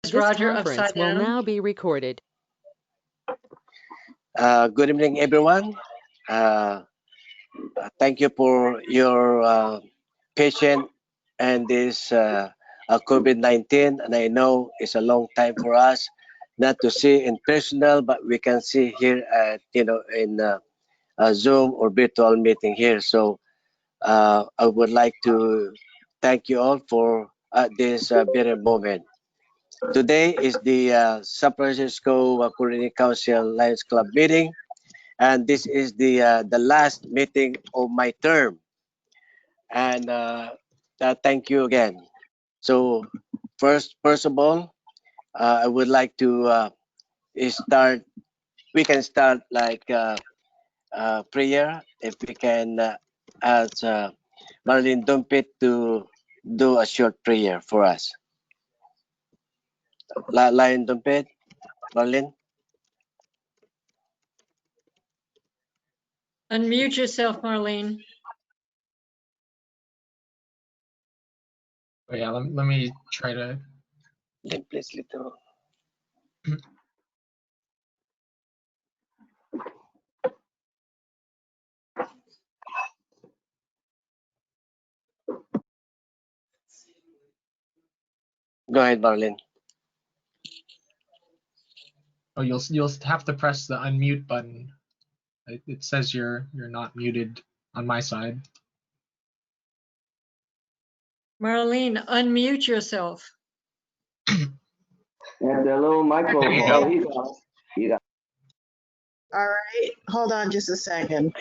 This Roger conference upside will down. now be recorded. Good evening, everyone. Thank you for your patience and this COVID-19. And I know it's a long time for us not to see in personal, but we can see here at in a Zoom or virtual meeting here. So I would like to thank you all for this very moment. Today is the San Francisco Community Council Lions Club meeting, and this is the last meeting of my term. And thank you again. So first of all, I would like to start. We can start like prayer if we can ask Marlene Dumpit to do a short prayer for us. Lion Dumpit, Marlene. Unmute yourself, Marlene. Oh, yeah, let me try to. Then please little. Go ahead, Marlene. Oh, you'll have to press the unmute button. It says you're not muted on my side. Marlene, unmute yourself. And hello, Michael. Oh, he got. All right, hold on just a second.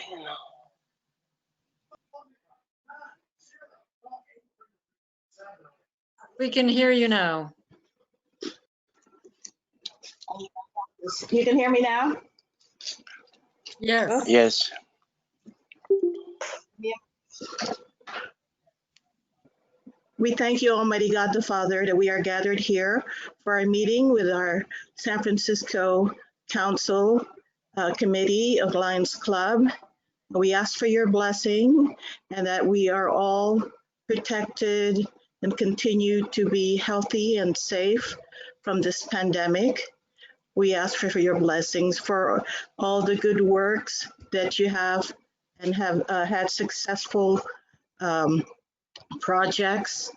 We can hear you now. You can hear me now? Yes. Yes. We thank you, Almighty God the Father, that we are gathered here for our meeting with our San Francisco Council Committee of Lions Club. We ask for your blessing and that we are all protected and continue to be healthy and safe from this pandemic. We ask for your blessings for all the good works that you have and have had successful projects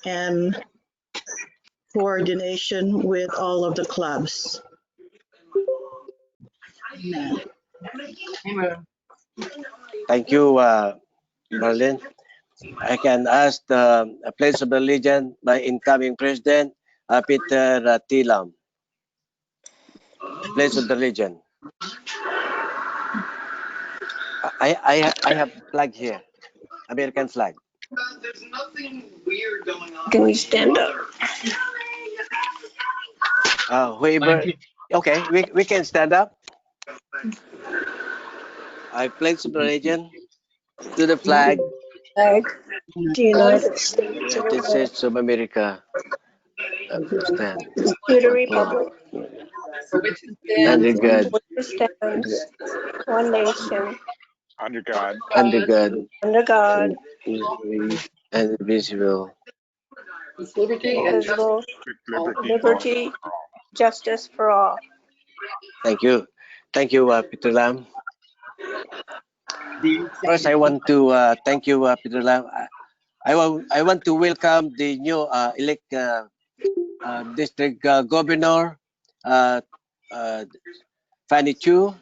and coordination with all of the clubs. Amen. Amen. Thank you, Marlene. I can ask the Pledge of Allegiance by incoming President Peter Tilam. Pledge of Allegiance. I have flag here, American flag. There's nothing weird going on. Can we stand up? Whoever, okay, we can stand up. I pledge allegiance to the flag Flag, the United States of United America, States of America, stand to the republic, under God, which stands one nation, Under God, under God, under God, and invisible. indivisible, liberty, liberty, justice for all. Thank you, Peter Lam. First, I want to thank you, Peter Lam. I want to welcome the new elect district governor, Fanny Chu.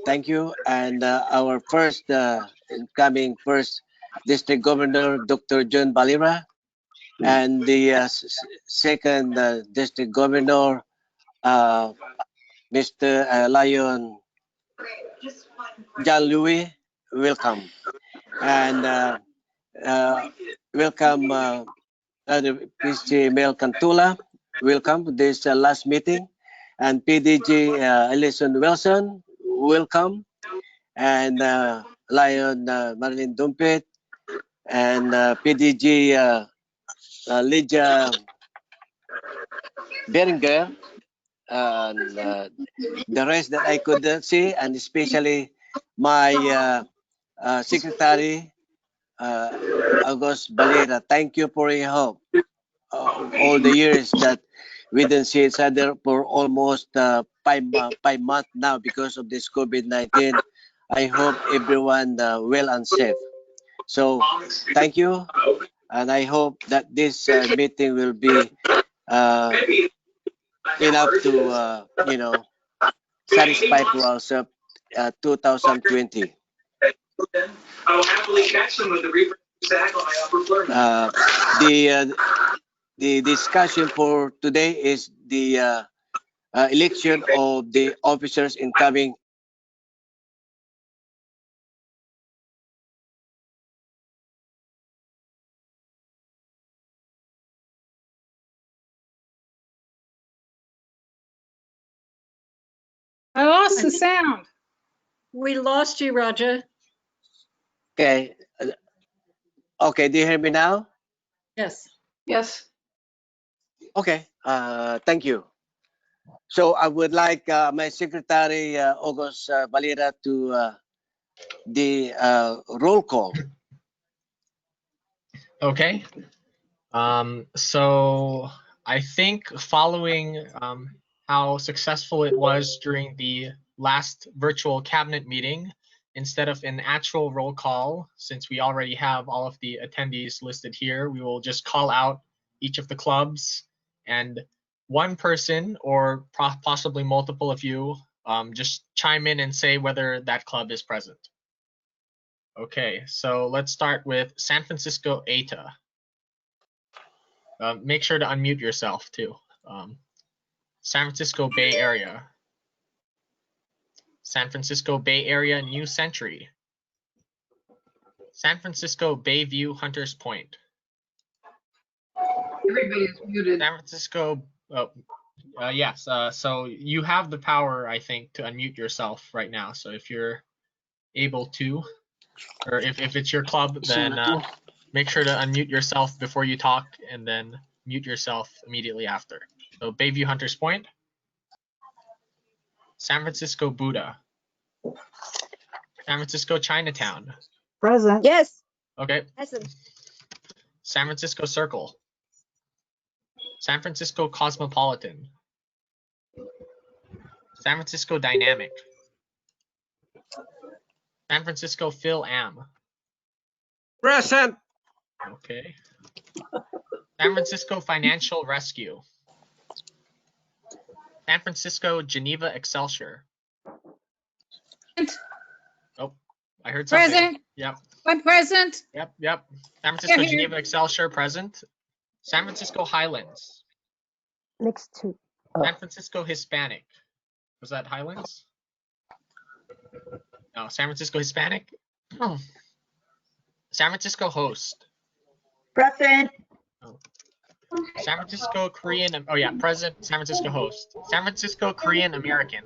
Thank you, and our first incoming first district governor, Dr. John Balira, and the second district governor, Mr. Lion John Louis. Welcome, and welcome PG Mel Cantula. Welcome to this last meeting, and PDG Ellison Wilson. Welcome, and Lion Marilyn Dumpet, and PDG Lydia Beringer, and the rest that I could see, and especially my secretary, August Balera. Thank you for your help. all the years that we didn't see each other for almost 5 months now because of this COVID-19. I hope everyone well and safe. So thank you, and I hope that this meeting will be enough to satisfy for ourselves 2020. I will happily catch them with the reefer sack on my upper floor. The discussion for today is the election of the officers incoming. I lost the sound. We lost you, Roger. Okay. Okay, do you hear me now? Yes. Yes. Okay. Thank you. So I would like my secretary, August Valera, to the roll call. Okay. So I think following how successful it was during the last virtual cabinet meeting, instead of an actual roll call, since we already have all of the attendees listed here, we will just call out each of the clubs, and one person or possibly multiple of you just chime in and say whether that club is present. Okay, so let's start with San Francisco ETA. Make sure to unmute yourself too. San Francisco Bay Area. San Francisco Bay Area New Century. San Francisco Bayview Hunters Point. Everybody is muted. San Francisco, yes, so you have the power, I think, to unmute yourself right now. So if you're able to, or if it's your club, then make sure to unmute yourself before you talk and then mute yourself immediately after. So Bayview Hunters Point. San Francisco Buddha. San Francisco Chinatown. Present. Yes. Okay. Present. San Francisco Circle. San Francisco Cosmopolitan. San Francisco Dynamic. San Francisco Phil Am. Present. Okay. San Francisco Financial Rescue. San Francisco Geneva Excelsior. Oh, I heard something. Present. Yep. I'm present. Yep. San Francisco Here. Geneva Excelsior present. San Francisco Highlands. Next to. San Francisco Hispanic. Was that Highlands? No, San Francisco Hispanic. Oh. San Francisco Host. Present. Oh. San Francisco Korean. Oh yeah, present. San Francisco Host. San Francisco Korean American.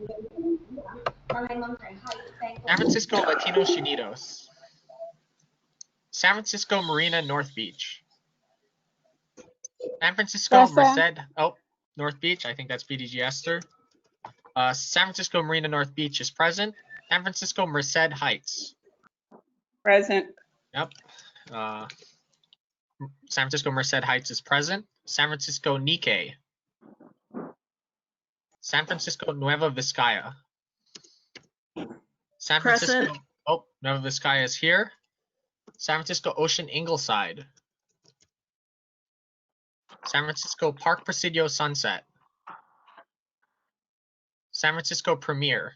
San Francisco Latinos Unidos. San Francisco Marina North Beach. San Francisco Merced. Oh, North Beach. I think that's BDG Esther. San Francisco Marina North Beach is present. San Francisco Merced Heights. Present. Yep. San Francisco Merced Heights is present. San Francisco Nikkei. San Francisco Nueva Vizcaya. San Francisco. Present. Oh, Nueva Vizcaya is here. San Francisco Ocean Ingleside. San Francisco Park Presidio Sunset. San Francisco Premier.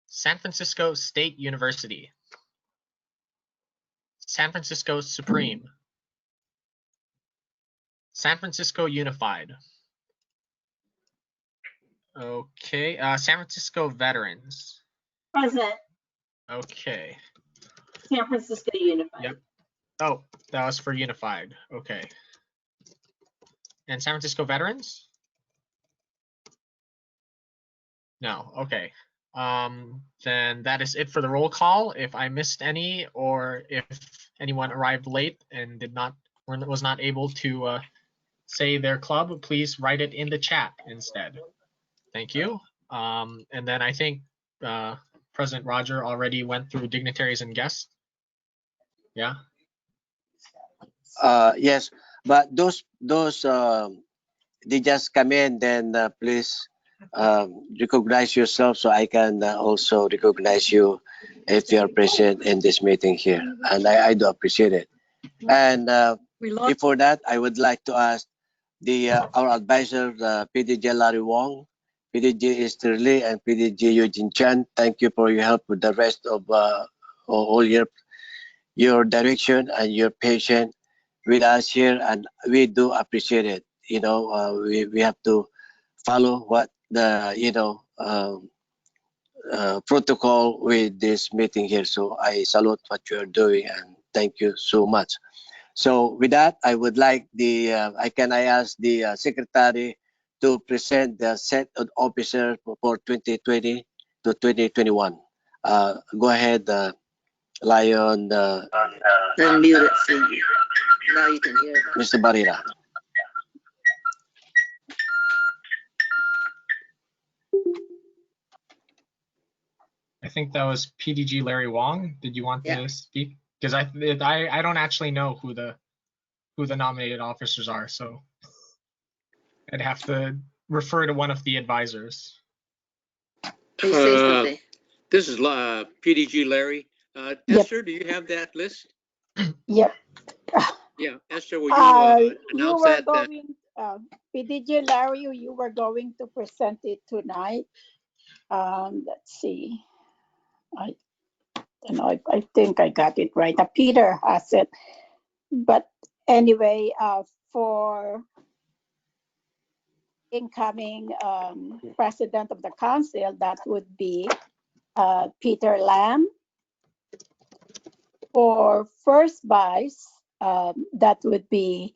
San Francisco State University. San Francisco Supreme. San Francisco Unified. Okay, San Francisco Veterans. Present. Okay. San Francisco Unified. Yep. Oh, that was for Unified. Okay. And San Francisco Veterans? No. Okay. Then that is it for the roll call. If I missed any, or if anyone arrived late and was not able to say their club, please write it in the chat instead. Thank you. And then I think President Roger already went through dignitaries and guests. Yeah. Yes. But those they just come in, then please recognize yourself so I can also recognize you if you are present in this meeting here. And I do appreciate it. And We lost, before that, I would like to ask our advisor, PDG Larry Wong, PDG Esther Lee, and PDG Eugene Chan. Thank you for your help with the rest of all your direction and your patience with us here, and we do appreciate it. You know, we have to follow what the protocol with this meeting here. So I salute what you are doing and thank you so much. So with that, I would like I ask the secretary to present the set of officers for 2020 to 2021. Go ahead, Lion, Unmute it, so now you can hear. Mr. Barira. I think that was PDG Larry Wong. Did you want to speak? Because I don't actually know who the nominated officers are, so I'd have to refer to one of the advisors. Please say something. This is PDG Larry. Esther, do you have that list? Yep. Yeah, Esther, will you announce were that? going, PDG Larry, you were going to present it tonight. Let's see. I think I got it right. Peter has it. But anyway, for incoming president of the council, that would be Peter Lam. For first vice, that would be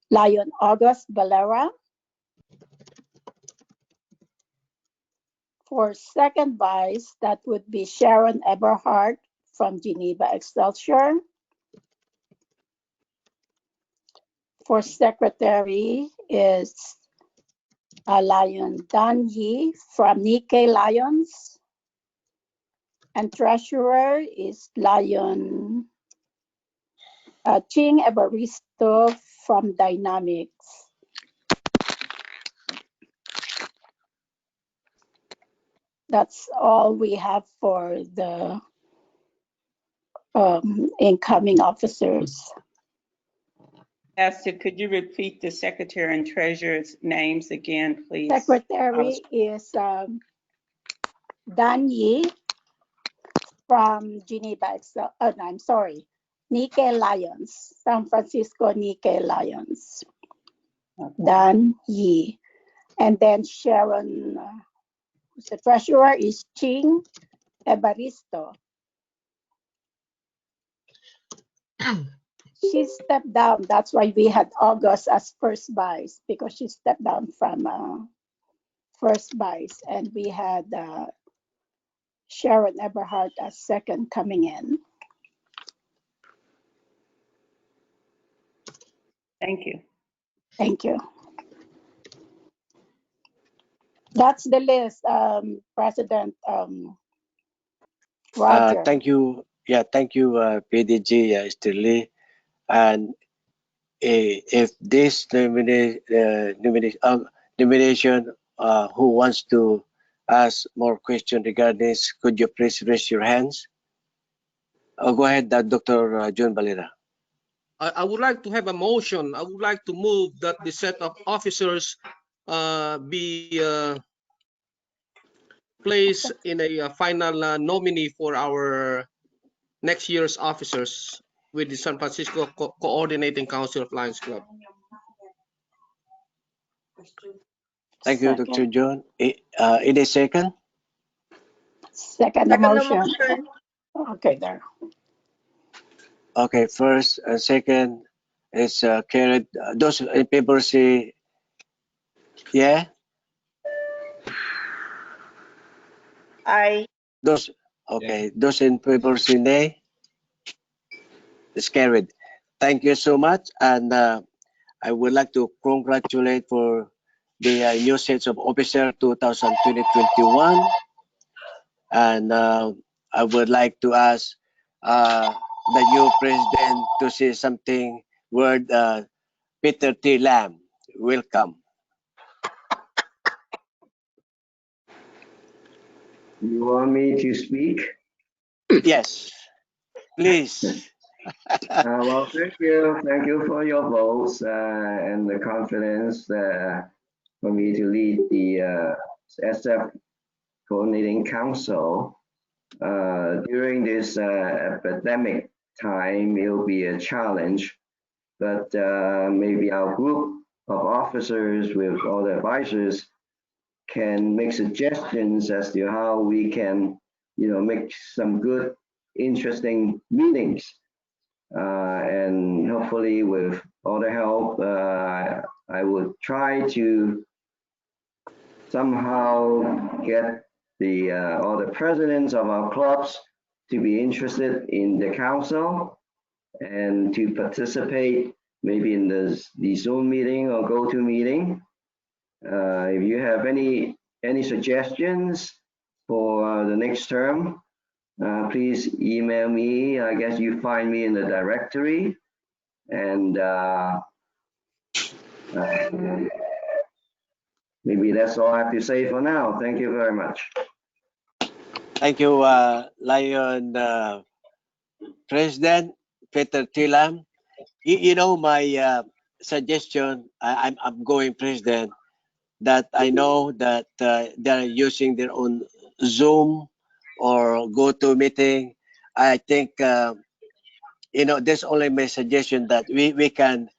Lion August Valera. For second vice, that would be Sharon Eberhardt from Geneva Excelsior. For secretary is Lion Dan Yi from Nikkei Lions. And treasurer is Lion Ching Evaristo from Dynamics. That's all we have for the incoming officers. Esther, could you repeat the secretary and treasurer's names again, please? Secretary is Dan Yi from Geneva I'm sorry, Nikkei Lions, San Francisco Nikkei Lions. Okay. Dan Yi. And then Sharon, the treasurer is Ching Evaristo. She stepped down. That's why we had August as first vice, because she stepped down from first vice, and we had Sharon Eberhardt as second coming in. Thank you. Thank you. That's the list, President Roger. Thank you. Yeah, thank you, PDG Esther Lee. And if this nomination, who wants to ask more questions regarding this, could you please raise your hands? Go ahead, Dr. John Valera. I would like to have a motion. I would like to move that the set of officers be placed in a final nominee for our next year's officers with the San Francisco Coordinating Council of Lions Club. Thank you, Dr. John. In a second? Second motion. Okay, there. Okay, first and second is carried. Those in favor say yeah. Aye. Those Those in favor say nay. It's carried. Thank you so much, and I would like to congratulate for the new sets of officer 2020-21, and I would like to ask the new president to say something word Peter T. Lam. Welcome. You want me to speak? Yes, please. Well, thank you. Thank you for your votes and the confidence for me to lead the SF Coordinating Council. During this epidemic time, it will be a challenge, but maybe our group of officers with all the advisors can make suggestions as to how we can, make some good, interesting meetings. And hopefully with all the help, I would try to somehow get all the presidents of our clubs to be interested in the council and to participate maybe in the Zoom meeting or go-to meeting. If you have any suggestions for the next term, please email me. I guess you find me in the directory. And maybe that's all I have to say for now. Thank you very much. Thank you, Lion President Peter T. Lam. My suggestion, I'm going president, that I know that they're using their own Zoom or go-to meeting. I think, that's only my suggestion, that we can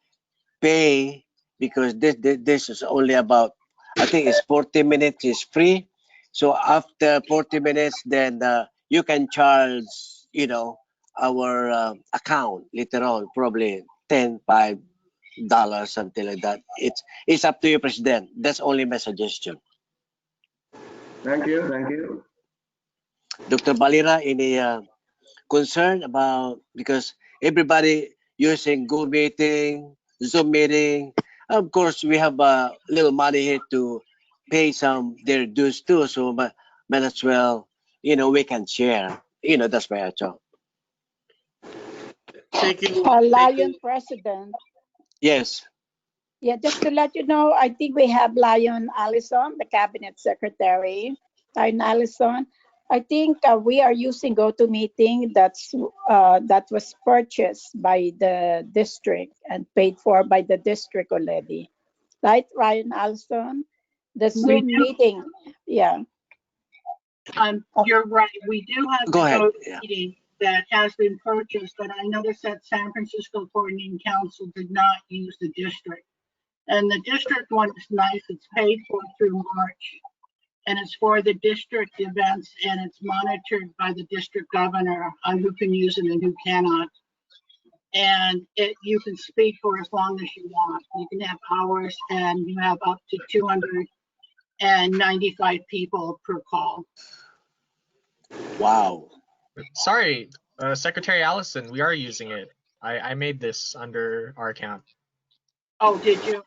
pay, because this is only about, I think it's 40 minutes is free. So after 40 minutes, then you can charge, our account later on, probably $5, something like that. It's up to you, President. That's only my suggestion. Thank you. Thank you. Dr. Balira, any concern about, because everybody using Go meeting, Zoom meeting. Of course, we have a little money here to pay some their dues too. So might as well, we can share. That's my thought. Thank you. Lion President. Yes. Yeah, just to let you know, I think we have Lion Allison, the Cabinet Secretary. Lion Allison, I think we are using GoToMeeting that was purchased by the district and paid for by the district already. Right, Ryan Allison? The Zoom meeting, yeah. You're right. We do have Go ahead. the meeting that has been purchased, but I noticed that San Francisco Coordinating Council did not use the district. And the district one is nice. It's paid for through March, and it's for the district events, and it's monitored by the district governor on who can use it and who cannot. And you can speak for as long as you want. You can have hours, and you have up to 295 people per call. Wow. Sorry, Secretary Allison, we are using it. I made this under our account. Oh, did you?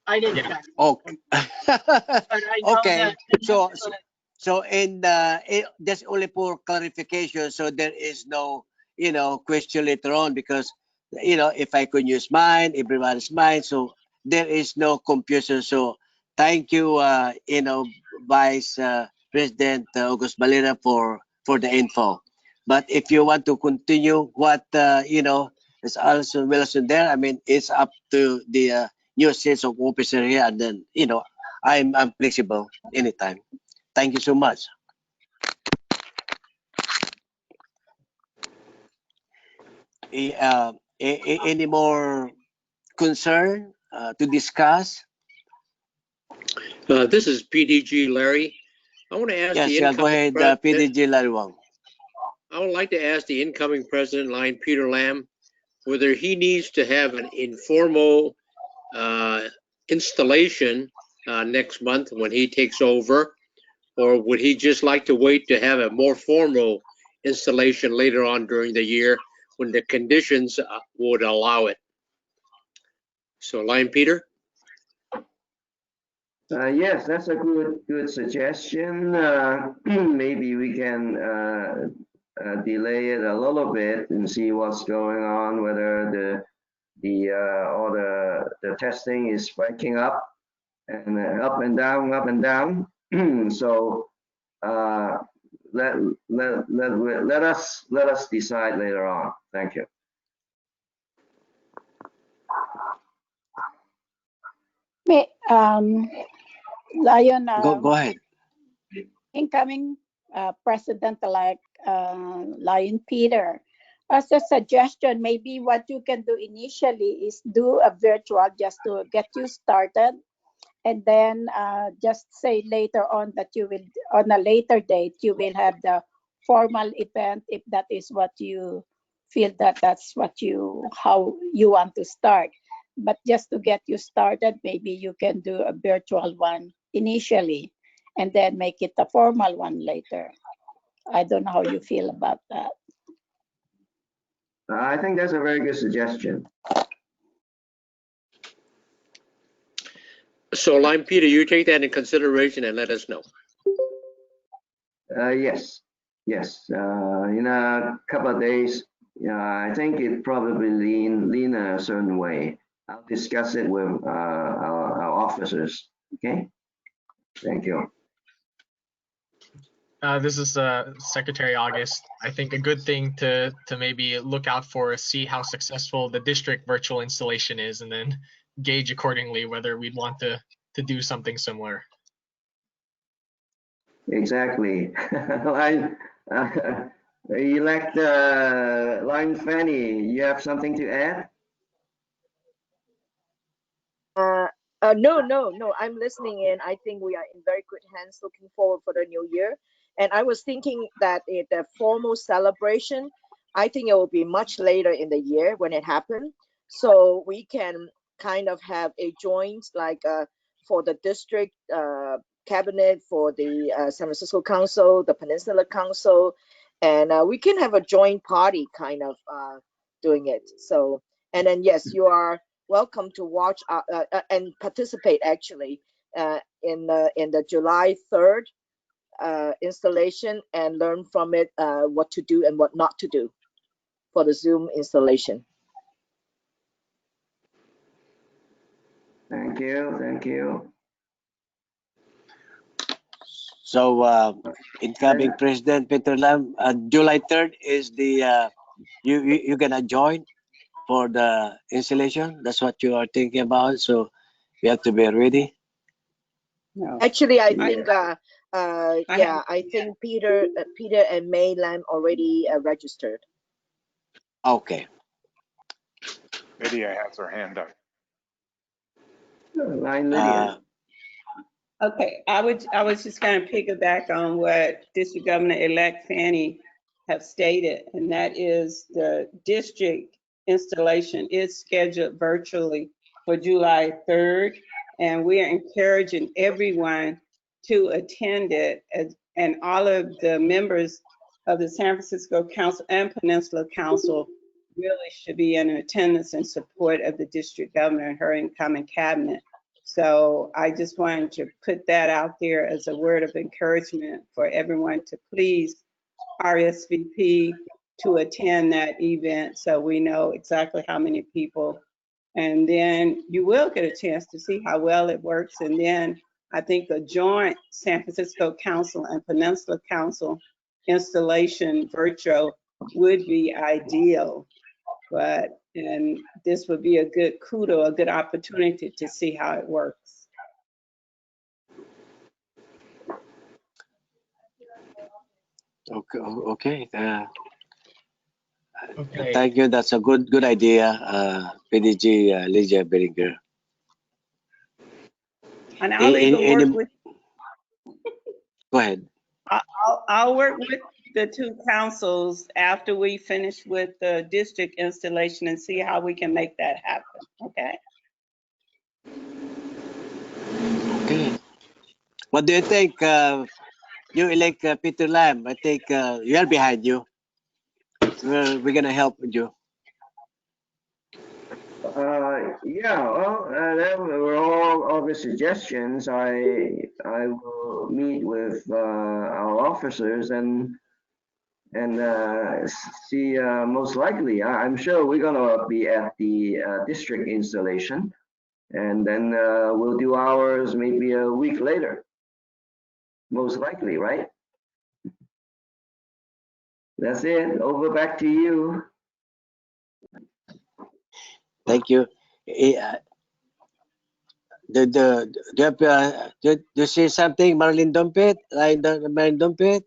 I didn't check. Okay. But I know Okay. that So just only for clarification, so there is no, question later on, because, if I could use mine, everybody's mine, so there is no confusion. So thank you, Vice President August Balira for the info. But if you want to continue what, is also Wilson there, I mean, it's up to the new sales of officer here, and then, I'm flexible anytime. Thank you so much. Any more concern to discuss? This is PDG Larry. I want to ask Yes, the go incoming ahead, president, PDG Larry Wong. I would like to ask the incoming president, Lion Peter Lam, whether he needs to have an informal installation next month when he takes over, or would he just like to wait to have a more formal installation later on during the year when the conditions would allow it? So, Lion Peter? Yes, that's a good suggestion. Maybe we can delay it a little bit and see what's going on, whether all the testing is spiking up and up and down, up and down. So let us decide later on. Thank you. Lion, Go ahead. incoming President-elect Lion Peter. As a suggestion, maybe what you can do initially is do a virtual just to get you started, and then just say later on that you will, on a later date, you will have the formal event if that is what you feel that that's what how you want to start. But just to get you started, maybe you can do a virtual one initially and then make it a formal one later. I don't know how you feel about that. I think that's a very good suggestion. So Lime Peter, you take that in consideration and let us know. Yes. In a couple of days, I think it probably lean a certain way. I'll discuss it with our officers. Okay. Thank you. This is Secretary August. I think a good thing to maybe look out for, see how successful the district virtual installation is, and then gauge accordingly whether we'd want to do something similar. Exactly. Elect Lion Fanny, you have something to add? No, I'm listening in. I think we are in very good hands, looking forward for the new year. And I was thinking that the formal celebration, I think it will be much later in the year when it happened. So we can kind of have a joint, like for the district cabinet, for the San Francisco Council, the Peninsula Council, and we can have a joint party kind of doing it. So, and then yes, you are welcome to watch and participate actually in the July 3rd installation and learn from it what to do and what not to do for the Zoom installation. Thank you. So incoming President Peter Lam, July 3rd is the you gonna join for the installation. That's what you are thinking about. So you have to be ready. No. Actually, I think I think Peter and May Lam already registered. Okay. Lydia has her hand up. Line Lydia. Okay, I was just going to piggyback on what District Governor-elect Fanny have stated, and that is the district installation is scheduled virtually for July 3rd, and we are encouraging everyone to attend it, and all of the members of the San Francisco Council and Peninsula Council really should be in attendance in support of the district governor and her incoming cabinet. So I just wanted to put that out there as a word of encouragement for everyone to please RSVP to attend that event so we know exactly how many people. And then you will get a chance to see how well it works. And then I think a joint San Francisco Council and Peninsula Council installation virtual would be ideal. And this would be a good a good opportunity to see how it works. Okay. Okay. Thank you. That's a good idea, PDG Lydia Beringer. And I'll even work with. Go ahead. I'll work with the two councils after we finish with the district installation and see how we can make that happen. Okay. Okay. What do you think? You elect Peter Lam. I think we are behind you. We're gonna help you. Yeah, well, that were all the suggestions. I will meet with our officers and and see, most likely, I'm sure we're gonna be at the district installation, and then we'll do ours maybe a week later. Most likely, right? That's it. Over back to you. Thank you. Do you say something, Marlene Dompet? Marlene Dompet?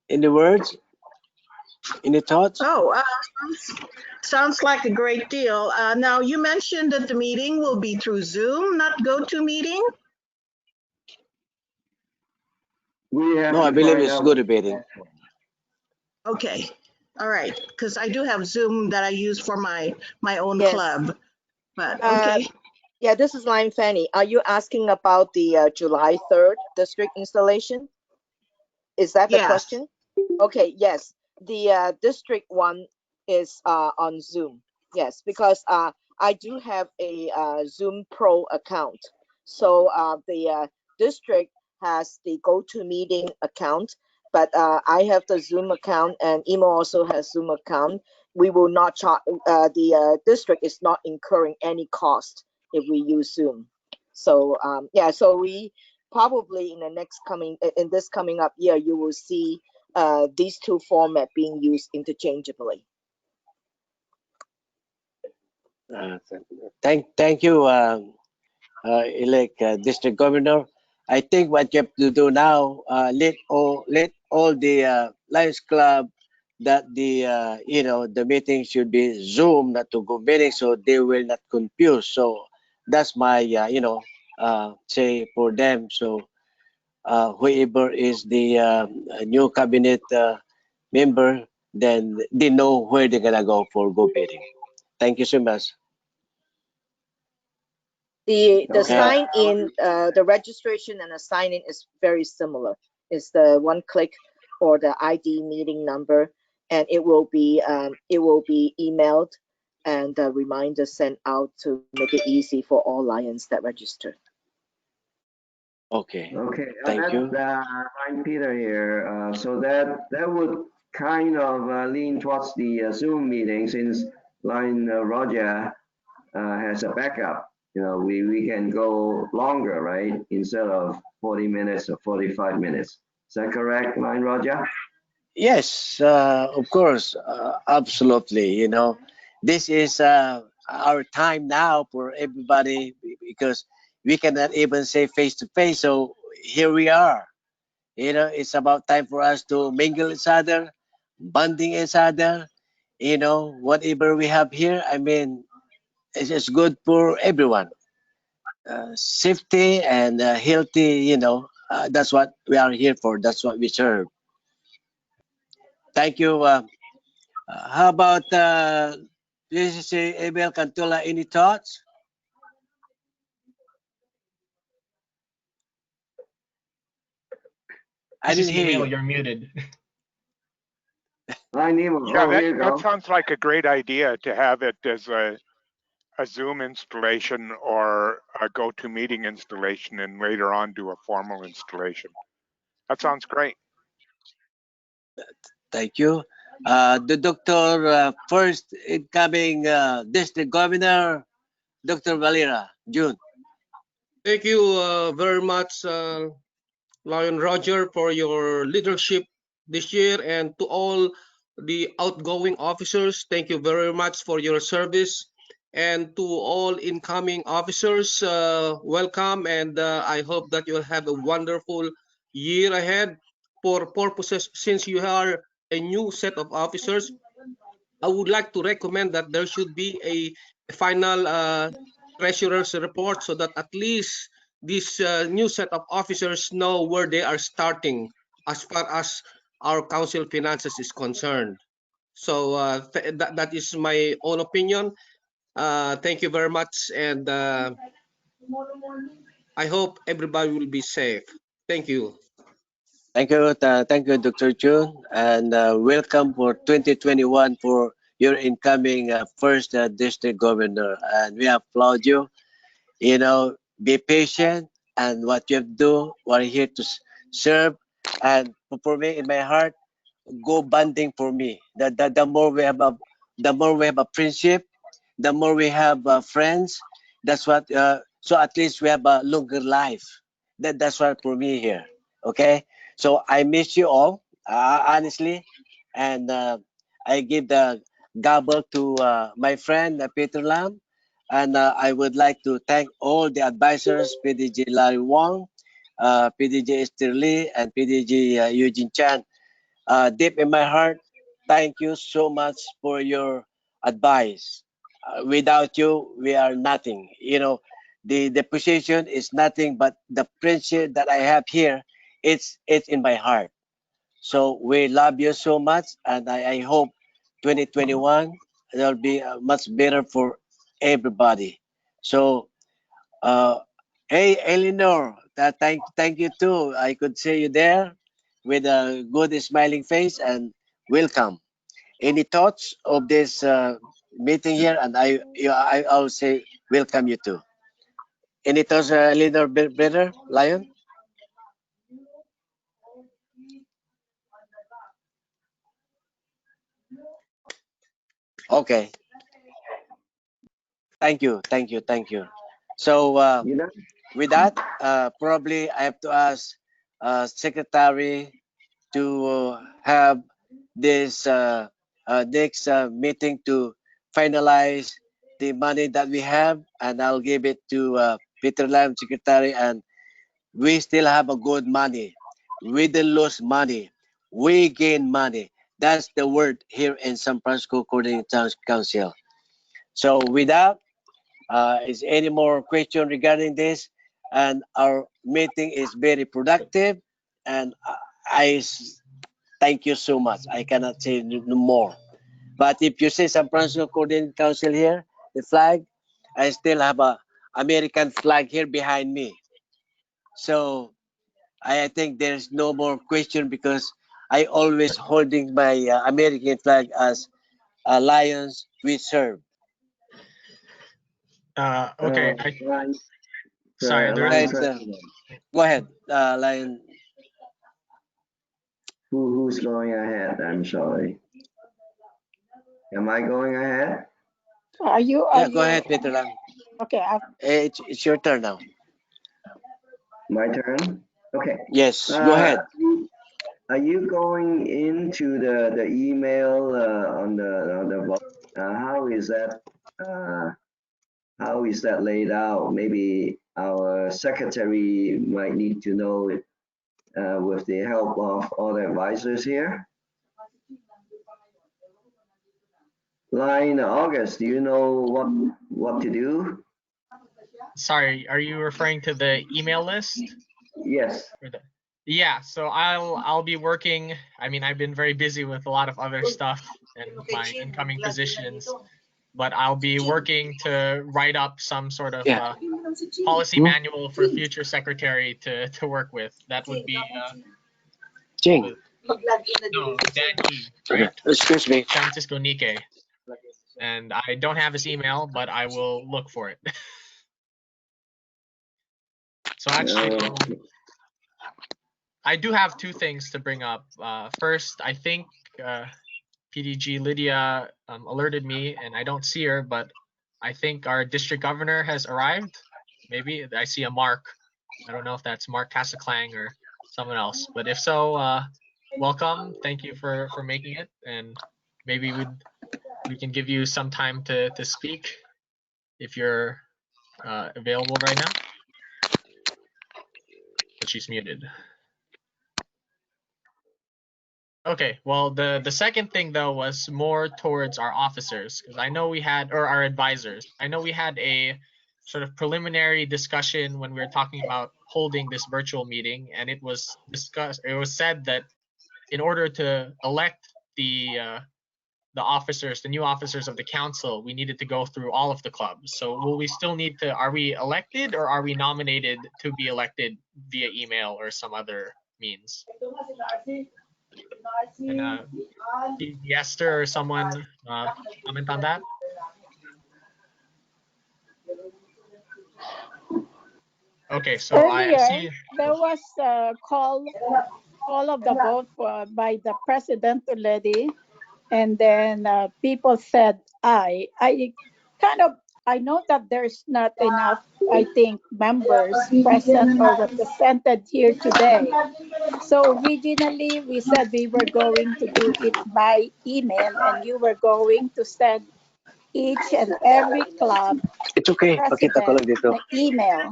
Any words? Any thoughts? Oh, sounds like a great deal. Now, you mentioned that the meeting will be through Zoom, not GoToMeeting? We have No, I to believe find it's out. good meeting. Okay, all right, because I do have Zoom that I use for my own Yes. club, but Uh, okay. Yeah, this is Lime Fanny. Are you asking about the July 3rd district installation? Is that the Yes. question? Okay, yes. The district one is on Zoom. Yes, because I do have a Zoom Pro account. So the district has the GoToMeeting account, but I have the Zoom account, and Emo also has Zoom account. We will not charge, the district is not incurring any cost if we use Zoom. So yeah, so we probably in this coming up year, you will see these two formats being used interchangeably. Thank you, elect district governor. I think what you have to do now, let all the Lions Club that the the meeting should be Zoom, not to go meeting, so they will not confuse. So that's my say for them. So whoever is the new cabinet member, then they know where they're gonna go for go meeting. Thank you so much. The Okay. sign in, the registration and the sign in is very similar. It's the one click or the ID meeting number, and it will be emailed and a reminder sent out to make it easy for all Lions that register. Okay. Okay. Thank you. I'm Peter here. So that would kind of lean towards the Zoom meeting, since line Roger has a backup. You know, we can go longer, right? Instead of 40 minutes or 45 minutes. Is that correct, line Roger? Yes, of course, absolutely. You know, this is our time now for everybody because we cannot even say face to face. So here we are. You know, it's about time for us to mingle each other, bonding each other. You know, whatever we have here, I mean, it's just good for everyone. Safety and healthy, you know, that's what we are here for. That's what we serve. Thank you. How about this is Abel Cantula? Any thoughts? I This is didn't hear Emil, you. you're muted. Line Nemo. Yeah, Oh, here you that go. sounds like a great idea to have it as a Zoom installation or a GoToMeeting installation, and later on do a formal installation. That sounds great. Thank you. The doctor, first incoming district governor, Dr. Valera, June. Thank you very much, Lion Roger, for your leadership this year, and to all the outgoing officers, thank you very much for your service. And to all incoming officers, welcome, and I hope that you'll have a wonderful year ahead. For purposes, since you are a new set of officers, I would like to recommend that there should be a final treasurer's report, so that at least this new set of officers know where they are starting as far as our council finances is concerned. So that is my own opinion. Thank you very much, and I hope everybody will be safe. Thank you. Thank you, Dr. June, and welcome for 2021 for your incoming first district governor. And we applaud you. You know, be patient, and what you have to do, we're here to serve, and for me in my heart, go bonding for me. The more we have a friendship, the more we have friends. That's what. So at least we have a longer life. That's what for me here. Okay. So I miss you all, honestly, and I give the gobble to my friend Peter Lam, and I would like to thank all the advisors, PDG Larry Wong, PDG Esther Lee, and PDG Eugene Chan. Deep in my heart, thank you so much for your advice. Without you, we are nothing. You know, the position is nothing, but the friendship that I have here, it's in my heart. So we love you so much, and I hope 2021 will be much better for everybody. So, uh, hey, Eleanor, thank you too. I could see you there with a good smiling face, and welcome. Any thoughts of this meeting here? And I'll say welcome you too. Any thoughts, Eleanor, brother, Lion? Okay. Thank you. So You know, with that, probably I have to ask Secretary to have this next meeting to finalize the money that we have, and I'll give it to Peter Lam, Secretary, and we still have a good money. We didn't lose money. We gain money. That's the word here in San Francisco Coordinating Town Council. So with that, is any more question regarding this? And our meeting is very productive, and thank you so much. I cannot say no more. But if you say San Francisco Coordinating Council here, the flag, I still have a American flag here behind me. So I think there's no more question because I always holding my American flag as Lions we serve. Okay. Lion, Sorry, Lion Right, President. go ahead, Lion. Who's going ahead? I'm sorry. Am I going ahead? Are you, Yeah, go ahead, Peter Lam. okay, It's your turn now. My turn? Okay. Yes, go ahead. Are you going into the email on the vote? How is that laid out? Maybe our secretary might need to know it with the help of all the advisors here. Line August, do you know what to do? Sorry, are you referring to the email list? Yes. Yeah, so I'll be working. I mean, I've been very busy with a lot of other stuff and my incoming positions, but I'll be working to write up some sort of policy manual for future secretary to work with. That would be Jing. no, Danny, right? Excuse me. Francisco Nique. And I don't have his email, but I will look for it. So actually, I do have two things to bring up. First, I think PDG Lydia alerted me, and I don't see her, but I think our district governor has arrived. Maybe I see a Mark. I don't know if that's Mark Casaclang or someone else, but if so, welcome. Thank you for making it, and maybe we can give you some time to speak if you're available right now. But she's muted. Okay, well, the second thing though was more towards our officers, because I know we had, or our advisors, I know we had a sort of preliminary discussion when we were talking about holding this virtual meeting, and it was discussed, it was said that in order to elect the officers, the new officers of the council, we needed to go through all of the clubs. So will we still need to, are we elected or are we nominated to be elected via email or some other means? And Esther or someone comment on that? Okay, so I Earlier, see. there was a call of the vote by the president already, and then people said aye. I know that there's not enough, I think, members present or represented here today. So originally, we said we were going to do it by email, and you were going to send each and every club It's okay. Pakita ko lang president dito. the email.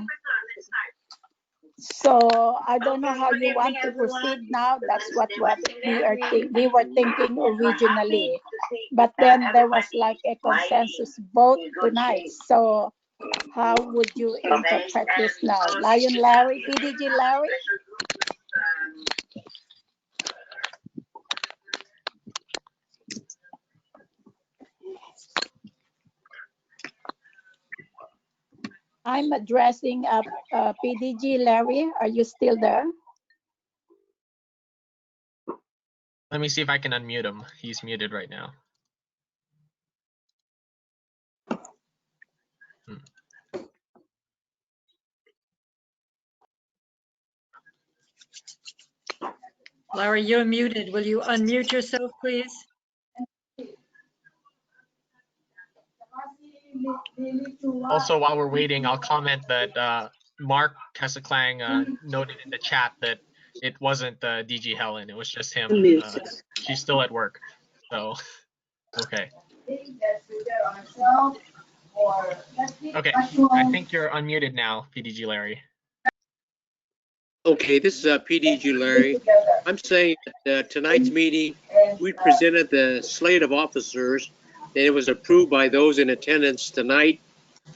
So I don't know how you want to proceed now. That's what we were thinking originally. But then there was like a consensus vote tonight. So how would you interpret this now? Lion Larry, PDG Larry? I'm addressing PDG Larry. Are you still there? Let me see if I can unmute him. He's muted right now. Larry, you're muted. Will you unmute yourself, please? Also, while we're waiting, I'll comment that Mark Casaclang noted in the chat that it wasn't DG Helen. It was just him. She's still at work. So, okay. Okay, I think you're unmuted now, PDG Larry. Okay, this is PDG Larry. I'm saying that tonight's meeting, we presented the slate of officers, and it was approved by those in attendance tonight.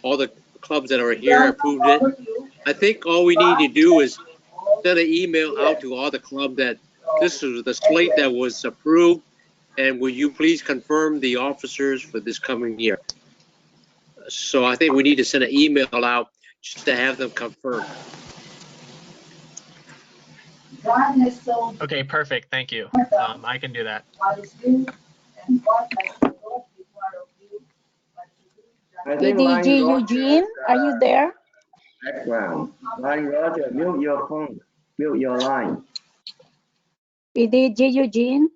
All the clubs that are here approved it. I think all we need to do is send an email out to all the clubs that this is the slate that was approved, and will you please confirm the officers for this coming year? So I think we need to send an email out just to have them confirm. Okay, perfect. Thank you. I can do that. PDG Eugene, are you there? Background. Line Roger, mute your phone, mute your line. PDG Eugene?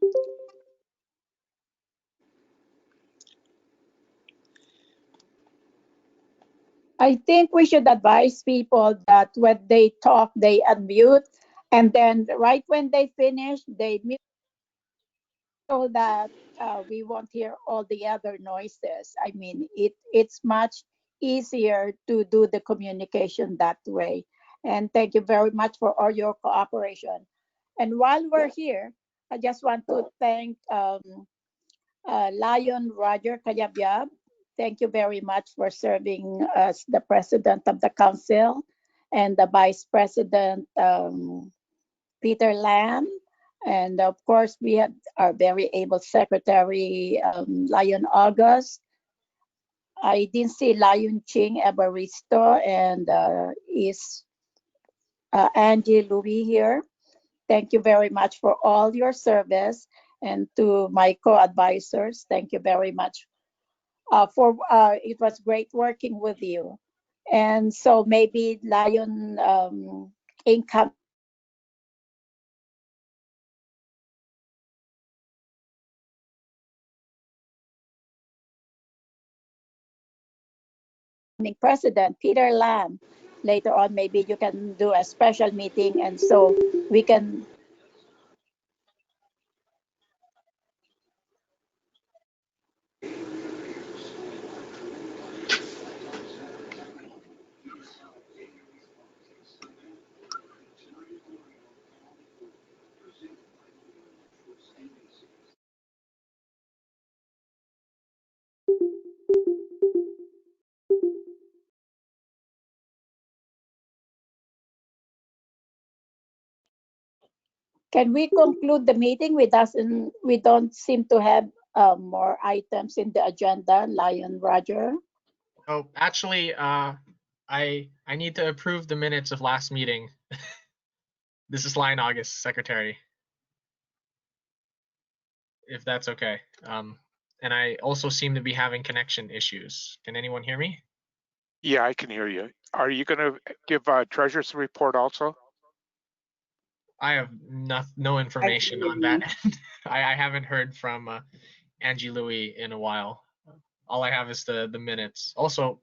I think we should advise people that when they talk, they unmute, and then right when they finish, they mute so that we won't hear all the other noises. I mean, it's much easier to do the communication that way. And thank you very much for all your cooperation. And while we're here, I just want to thank Lion Roger Cayabyab. Thank you very much for serving as the president of the council, and the vice president, Peter Lam. And of course, we have our very able secretary, Lion August. I didn't see Lion Ching Ebaristo and is Angie Louis here. Thank you very much for all your service. And to my co-advisors, thank you very much it was great working with you. And so maybe Lion income president Peter Lam, later on maybe you can do a special meeting, and so we can Can we conclude the meeting? We don't seem to have more items in the agenda, Lion Roger. Oh, actually, I need to approve the minutes of last meeting. This is Lion August, secretary, if that's okay. And I also seem to be having connection issues. Can anyone hear me? Yeah, I can hear you. Are you going to give treasurer's report also? I have no information on that end. I haven't heard from Angie Louie in a while. All I have is the minutes. Also,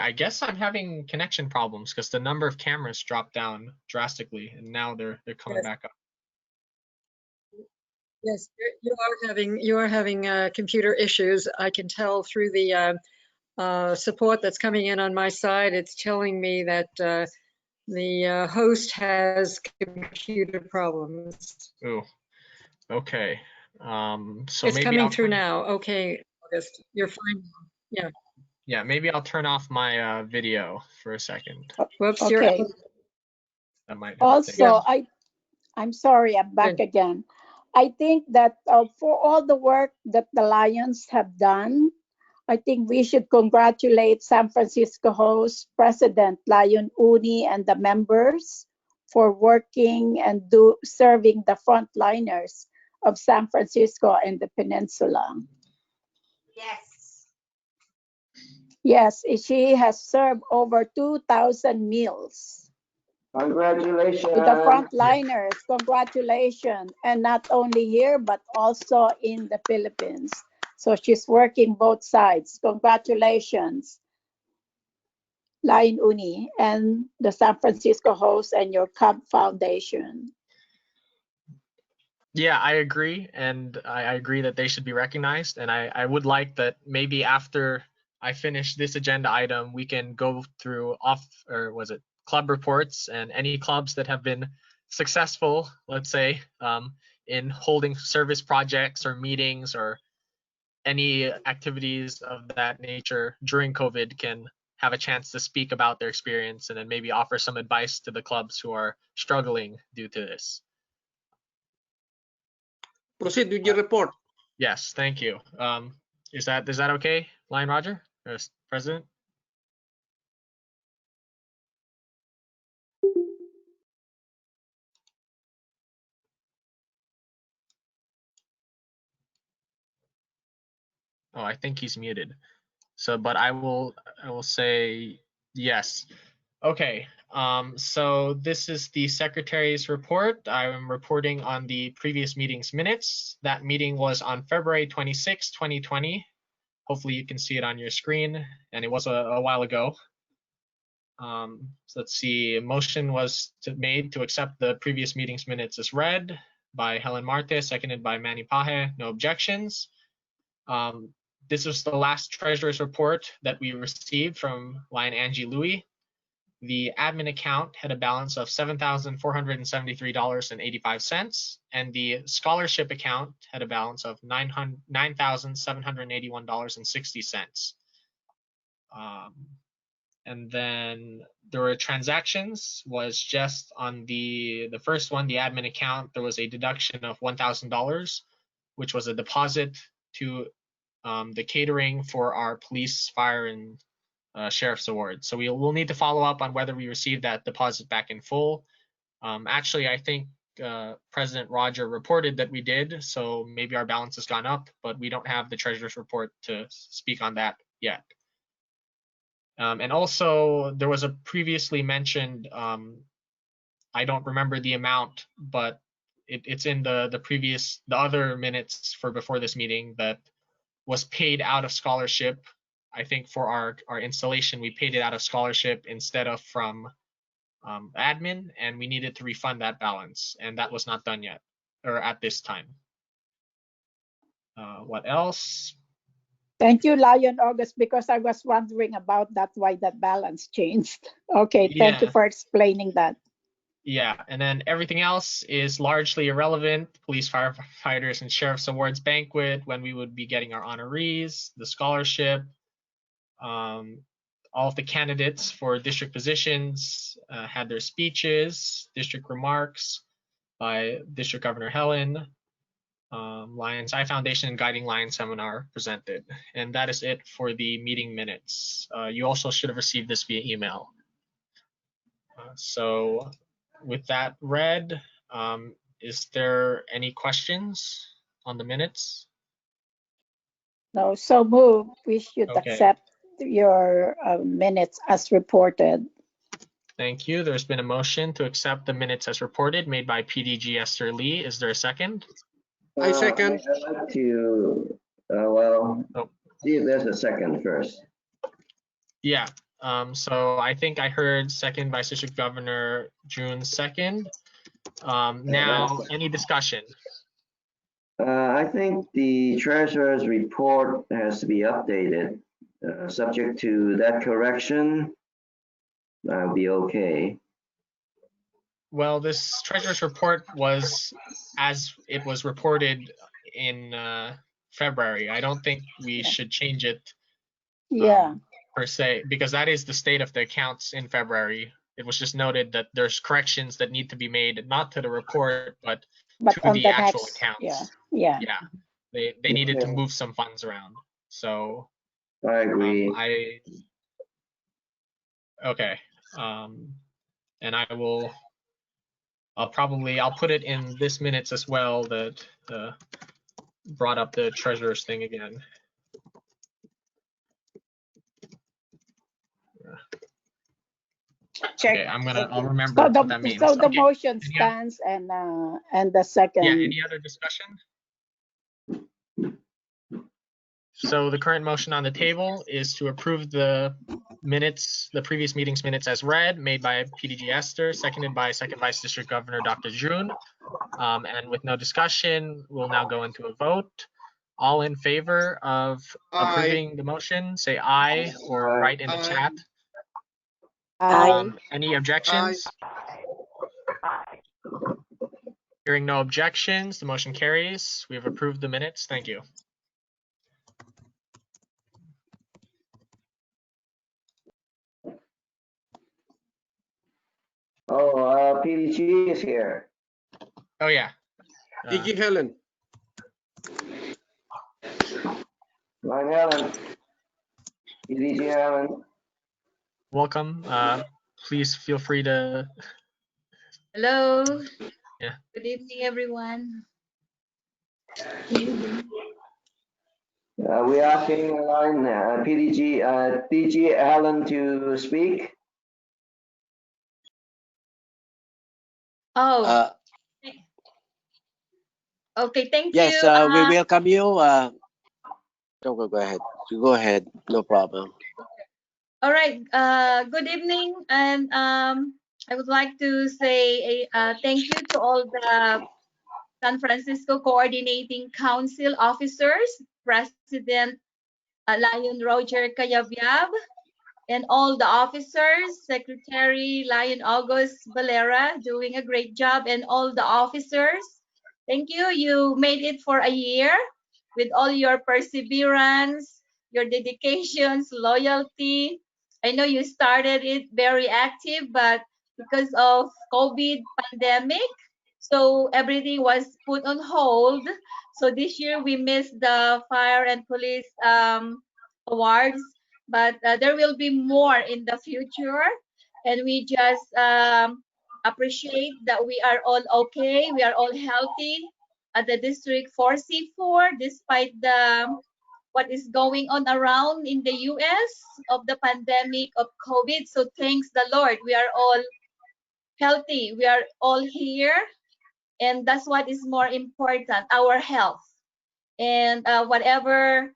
I guess I'm having connection problems because the number of cameras dropped down drastically, and now they're coming Yes. back up. Yes, you are having computer issues. I can tell through the support that's coming in on my side. It's telling me that the host has computer problems. Ooh, okay. So It's maybe coming I'll through now. Okay, August, you're fine. Yeah. Yeah, maybe I'll turn off my video for a second. Whoops, Okay. That might help things. Also, I'm sorry, I'm back again. I think that for all the work that the Lions have done, I think we should congratulate San Francisco host President Lion Uni and the members for working and serving the frontliners of San Francisco and the peninsula. Yes. Yes, she has served over 2,000 meals. Congratulations. To the frontliners, congratulations. And not only here, but also in the Philippines. So she's working both sides. Congratulations, Lion Uni and the San Francisco host and your Cub Foundation. Yeah, I agree, and I agree that they should be recognized. And I would like that maybe after I finish this agenda item, we can go through club reports and any clubs that have been successful, let's say, in holding service projects or meetings or any activities of that nature during COVID can have a chance to speak about their experience and then maybe offer some advice to the clubs who are struggling due to this. Proceed with your report. Yes, thank you. Is that okay, Lion Roger, President? Oh, I think he's muted. So, but I will say yes. Okay. So this is the secretary's report. I am reporting on the previous meeting's minutes. That meeting was on February 26, 2020. Hopefully you can see it on your screen, and it was a while ago. So let's see, a motion was made to accept the previous meeting's minutes as read by Helen Marte, seconded by Manny Paje. No objections. This was the last treasurer's report that we received from Lion Angie Louie. The admin account had a balance of $7,473.85, and the scholarship account had a balance of $9,781.60. And then there were transactions, was just on the first one, the admin account, there was a deduction of $1,000, which was a deposit to the catering for our police, fire, and sheriff's awards. So we'll need to follow up on whether we received that deposit back in full. Actually, I think President Roger reported that we did, so maybe our balance has gone up, but we don't have the treasurer's report to speak on that yet. And also, there was a previously mentioned, I don't remember the amount, but it's in the other minutes for before this meeting that was paid out of scholarship. I think for our installation, we paid it out of scholarship instead of from admin, and we needed to refund that balance, and that was not done yet, or at this time. What else? Thank you, Lion August, because I was wondering about that, why that balance changed. Okay, thank you Yeah. for explaining that. Yeah, and then everything else is largely irrelevant. Police, firefighters, and sheriff's awards banquet, when we would be getting our honorees, the scholarship, all of the candidates for district positions had their speeches, district remarks by District Governor Helen, Lions Eye Foundation Guiding Lion Seminar presented. And that is it for the meeting minutes. You also should have received this via email. So with that read, is there any questions on the minutes? No, so moved. We should Okay. accept. your minutes as reported. Thank you. There's been a motion to accept the minutes as reported made by PDG Esther Lee. Is there a second? I second. I'd like to, well, Oh. see if there's a second first. Yeah. So I think I heard second by District Governor June second. Now, any discussion? I think the treasurer's report has to be updated. Subject to that correction, I'll be okay. Well, this treasurer's report was as it was reported in February. I don't think we should change it Yeah, per se, because that is the state of the accounts in February. It was just noted that there's corrections that need to be made, not to the report, but to on the the actual next, accounts. yeah. Yeah, they needed to move some funds around. So I agree. Okay. And I'll put it in this minutes as well that brought up the treasurer's thing again. Check. Okay, I'll remember So what that means. so the Okay. motion stands and the second. Yeah, any other discussion? So the current motion on the table is to approve the minutes, the previous meeting's minutes as read, made by PDG Esther, seconded by Second Vice District Governor Dr. June. And with no discussion, we'll now go into a vote. All in favor of approving the motion, say aye or write in the chat. Aye. Any objections? Hearing no objections, the motion carries. We have approved the minutes. Thank you. Oh, PDG is here. Oh yeah. PG Helen. Line Helen. PDG Helen. Welcome. Please feel free to. Hello. Yeah. Good evening, everyone. We are asking line DG Helen to speak. Oh. Okay, thank Yes, you. we welcome you. Go ahead. Go ahead. No problem. All right. Good evening, and I would like to say thank you to all the San Francisco Coordinating Council officers, President Lion Roger Cayabyab, and all the officers, Secretary Lion August Valera, doing a great job, and all the officers. Thank you. You made it for a year with all your perseverance, your dedications, loyalty. I know you started it very active, but because of COVID pandemic, so everything was put on hold. So this year we missed the fire and police awards, but there will be more in the future. And we just appreciate that we are all okay, we are all healthy at the District 4C4, despite what is going on around in the US of the pandemic of COVID. So thanks the Lord, we are all healthy, we are all here, and that's what is more important, our health. And whatever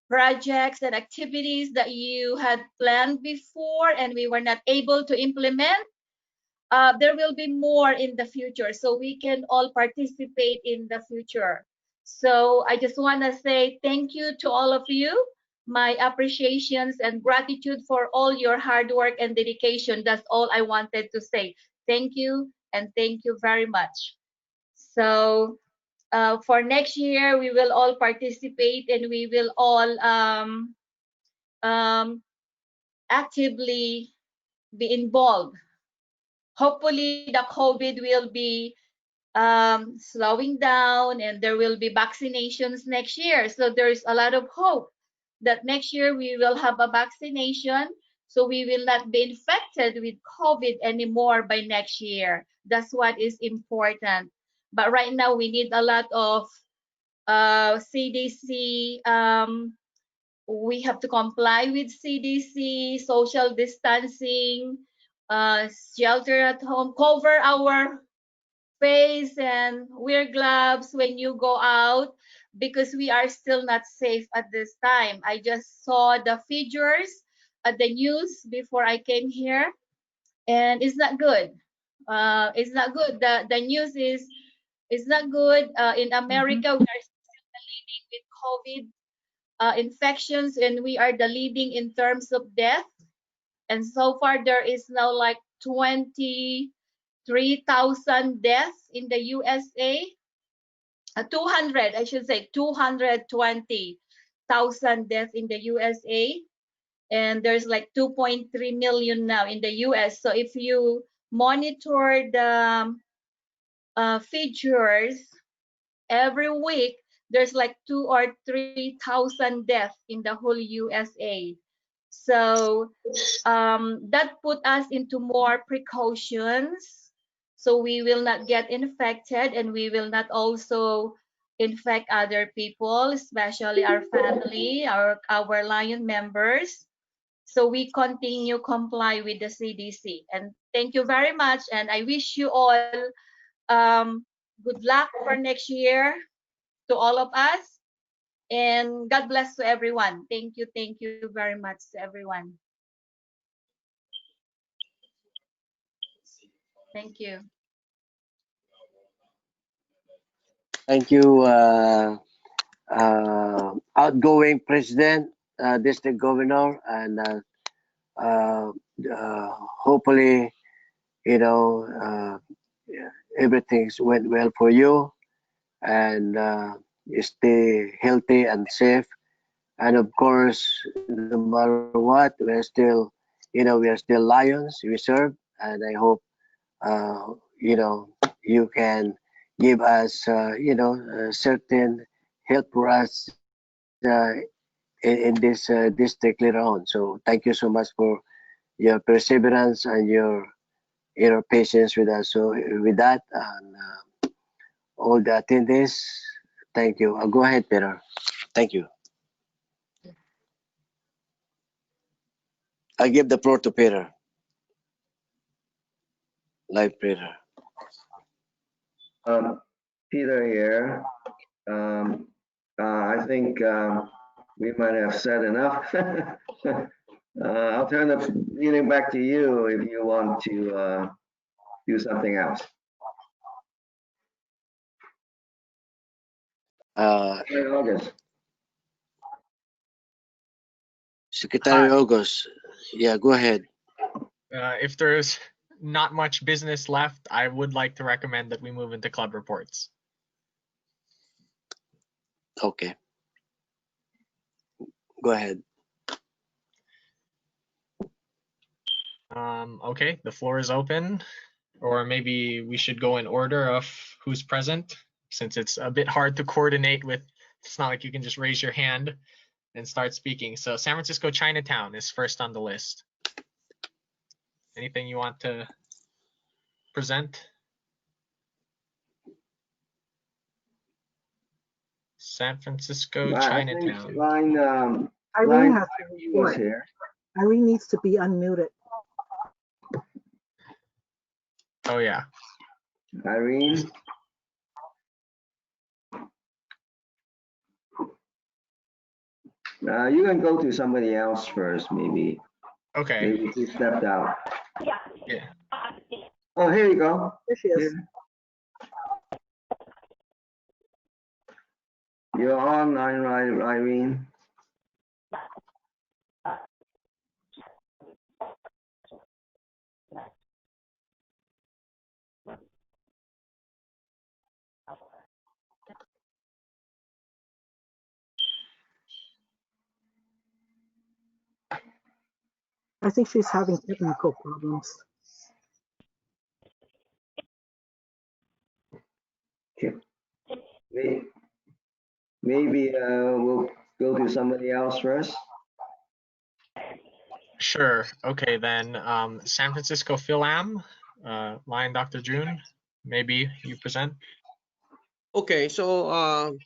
projects and activities that you had planned before and we were not able to implement, there will be more in the future, so we can all participate in the future. So I just want to say thank you to all of you, my appreciations and gratitude for all your hard work and dedication. That's all I wanted to say. Thank you, and thank you very much. So for next year, we will all participate and we will all actively be involved. Hopefully, the COVID will be slowing down and there will be vaccinations next year. So there's a lot of hope that next year we will have a vaccination, so we will not be infected with COVID anymore by next year. That's what is important. But right now we need a lot of CDC we have to comply with CDC, social distancing, shelter at home, cover our face and wear gloves when you go out because we are still not safe at this time. I just saw the figures at the news before I came here, and it's not good. It's not good. The news is not good. In America, we are still leading with COVID infections, and we are the leading in terms of death. And so far, there is now like 23,000 deaths in the USA. 200, I should say, 220,000 deaths in the USA. And there's like 2.3 million now in the US. So if you monitor the figures every week, there's like 2,000 or 3,000 deaths in the whole USA. So that put us into more precautions, so we will not get infected and we will not also infect other people, especially our family, our Lion members. So we continue comply with the CDC. And thank you very much. And I wish you all good luck for next year to all of us. And God bless to everyone. Thank you very much to everyone. Thank you. Thank you, outgoing president, district governor, and hopefully, you know, everything's went well for you, and you stay healthy and safe. And of course, no matter what, we're still, we are still Lions. We serve, and I hope, you can give us, certain help for us in this district later on. So thank you so much for your perseverance and your patience with us. So with that, all the attendees, thank you. Go ahead, Peter. Thank you. I give the floor to Peter. Live Peter. Peter here. I think we might have said enough. I'll turn the meeting back to you if you want to do something else. August. Secretary August. Yeah, go ahead. If there's not much business left, I would like to recommend that we move into club reports. Okay. Go ahead. Okay, the floor is open, or maybe we should go in order of who's present, since it's a bit hard to coordinate with. It's not like you can just raise your hand and start speaking. So San Francisco Chinatown is first on the list. Anything you want to present? San Francisco Chinatown. Irene has to report. Irene needs to be unmuted. Oh yeah. Irene. You can go to somebody else first, maybe. Okay. Maybe she stepped out. Yeah. Oh, here you go. There she is. You're on, Irene. I think she's having technical problems. Okay. Maybe we'll go to somebody else first. Sure. Okay, then San Francisco Phil-Am, Lion Dr. June, maybe you present. Okay, so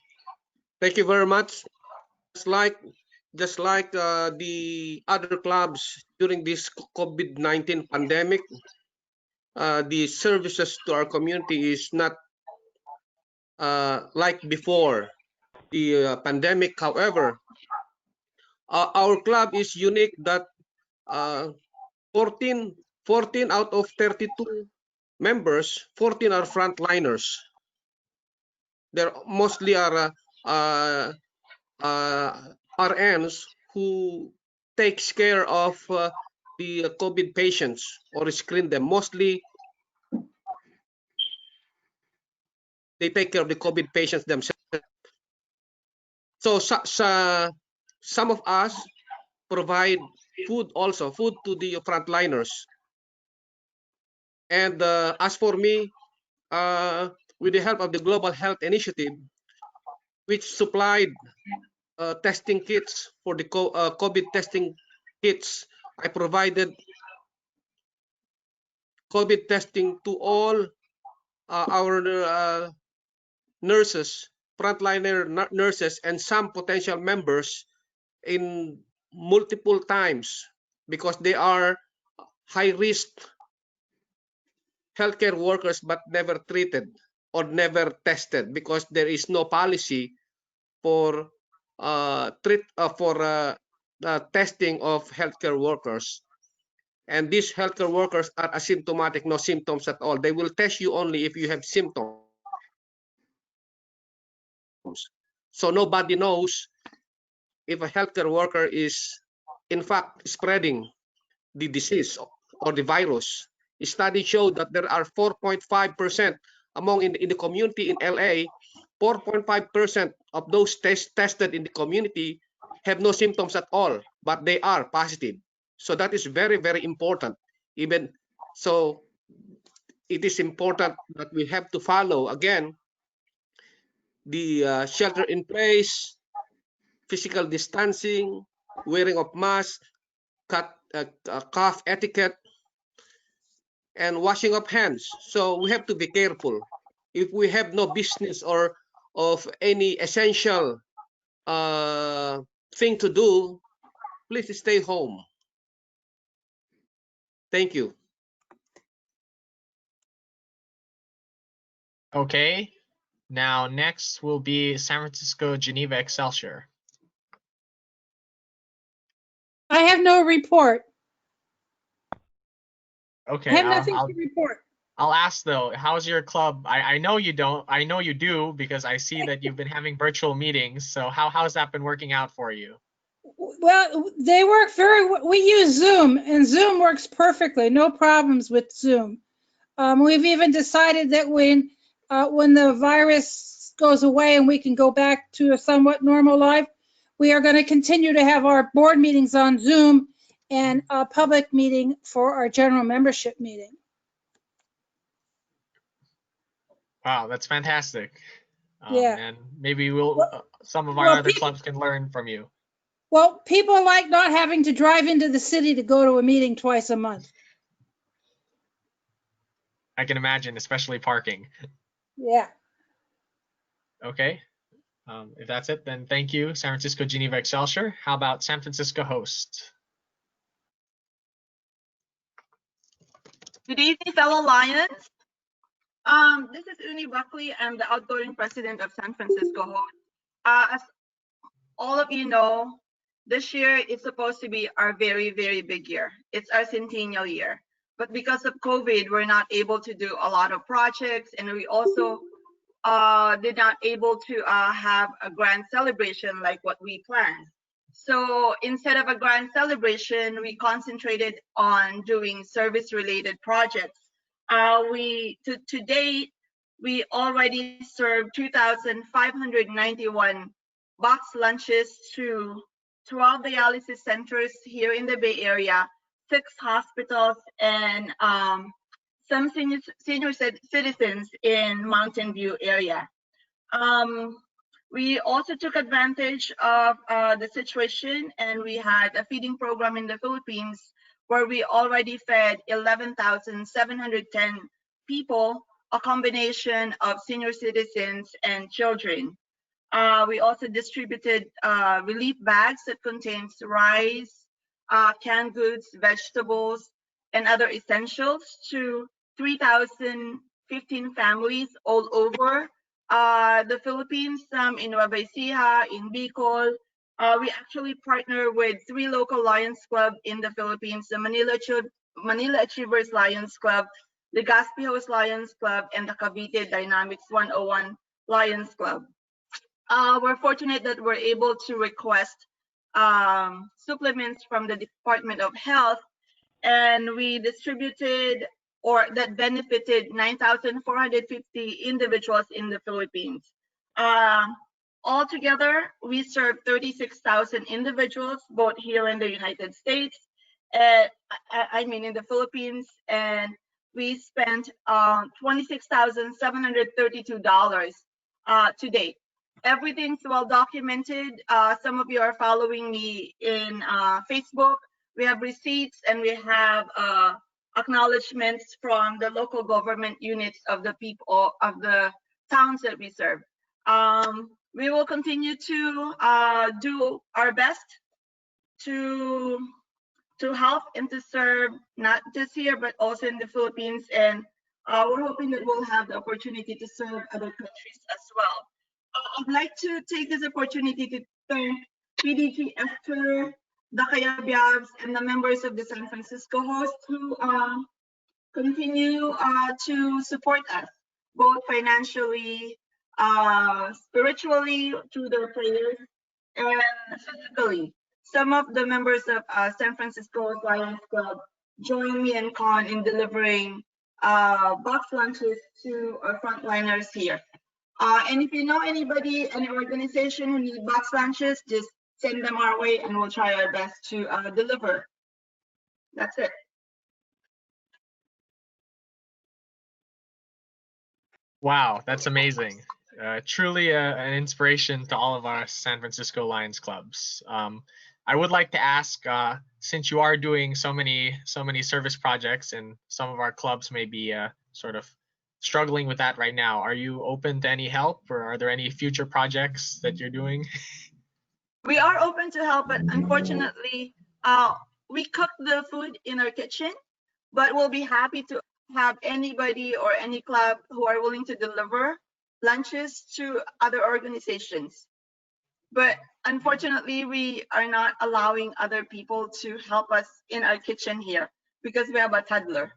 thank you very much. It's like just like the other clubs during this COVID-19 pandemic, the services to our community is not like before the pandemic. However, our club is unique that 14 out of 32 members, 14 are frontliners. They're mostly are RNs who takes care of the COVID patients or screen them. Mostly, they take care of the COVID patients themselves. So some of us provide food also, food to the frontliners. And as for me, with the help of the Global Health Initiative, which supplied testing kits for the COVID testing kits, I provided COVID testing to all our nurses, frontliner nurses, and some potential members in multiple times because they are high-risk healthcare workers but never treated or never tested because there is no policy for testing of healthcare workers. And these healthcare workers are asymptomatic, no symptoms at all. They will test you only if you have symptoms. So nobody knows if a healthcare worker is in fact spreading the disease or the virus. A study showed that there are 4.5% among in the community in LA, 4.5% of those tested in the community have no symptoms at all, but they are positive. So that is very, very important. Even so, it is important that we have to follow again the shelter in place, physical distancing, wearing of masks, cough etiquette, and washing of hands. So we have to be careful. If we have no business or of any essential thing to do, please stay home. Thank you. Okay. Now next will be San Francisco Geneva Excelsior. I have no report. Okay. I have nothing to report. I'll ask though, how's your club? I know you don't. I know you do because I see that you've been having virtual meetings. So how's that been working out for you? Well, they work we use Zoom, and Zoom works perfectly. No problems with Zoom. We've even decided that when the virus goes away and we can go back to a somewhat normal life, we are going to continue to have our board meetings on Zoom and a public meeting for our general membership meeting. Wow, that's fantastic. Yeah. And maybe some of our other clubs can learn from you. Well, people like not having to drive into the city to go to a meeting twice a month. I can imagine, especially parking. Yeah. Okay. If that's it, then thank you, San Francisco Geneva Excelsior. How about San Francisco Host? Good evening, fellow Lions. This is Uni Buckley. I'm the outgoing president of San Francisco Host. As all of you know, this year is supposed to be our very, very big year. It's our centennial year. But because of COVID, we're not able to do a lot of projects, and we also did not able to have a grand celebration like what we planned. So instead of a grand celebration, we concentrated on doing service-related projects. To date, we already served 2,591 box lunches to 12 dialysis centers here in the Bay Area, 6 hospitals, and some senior citizens in Mountain View area. We also took advantage of the situation, and we had a feeding program in the Philippines where we already fed 11,710 people, a combination of senior citizens and children. We also distributed relief bags that contains rice, canned goods, vegetables, and other essentials to 3,015 families all over the Philippines, some in Nueva Ecija, in Bicol. We actually partner with 3 local Lions Club in the Philippines, the Manila Achievers Lions Club, the Legazpi Host Lions Club, and the Cavite Dynamics 101 Lions Club. We're fortunate that we're able to request supplements from the Department of Health, and we distributed or that benefited 9,450 individuals in the Philippines. Altogether, we served 36,000 individuals, both here in the United States, I mean in the Philippines, and we spent $26,732 to date. Everything's well documented. Some of you are following me in Facebook. We have receipts and we have acknowledgements from the local government units of the people of the towns that we serve. We will continue to do our best to help and to serve, not just here, but also in the Philippines. And we're hoping that we'll have the opportunity to serve other countries as well. I'd like to take this opportunity to thank PDG Esther, the Kayabyabs, and the members of the San Francisco host who continue to support us, both financially, spiritually, through their prayers, and physically. Some of the members of San Francisco Lions Club join me and Con in delivering box lunches to our frontliners here. And if you know anybody, any organization who needs box lunches, just send them our way and we'll try our best to deliver. That's it. Wow, that's amazing. Truly an inspiration to all of our San Francisco Lions clubs. I would like to ask, since you are doing so many service projects and some of our clubs may be sort of struggling with that right now, are you open to any help, or are there any future projects that you're doing? We are open to help, but unfortunately, we cook the food in our kitchen, but we'll be happy to have anybody or any club who are willing to deliver lunches to other organizations. But unfortunately, we are not allowing other people to help us in our kitchen here because we have a toddler.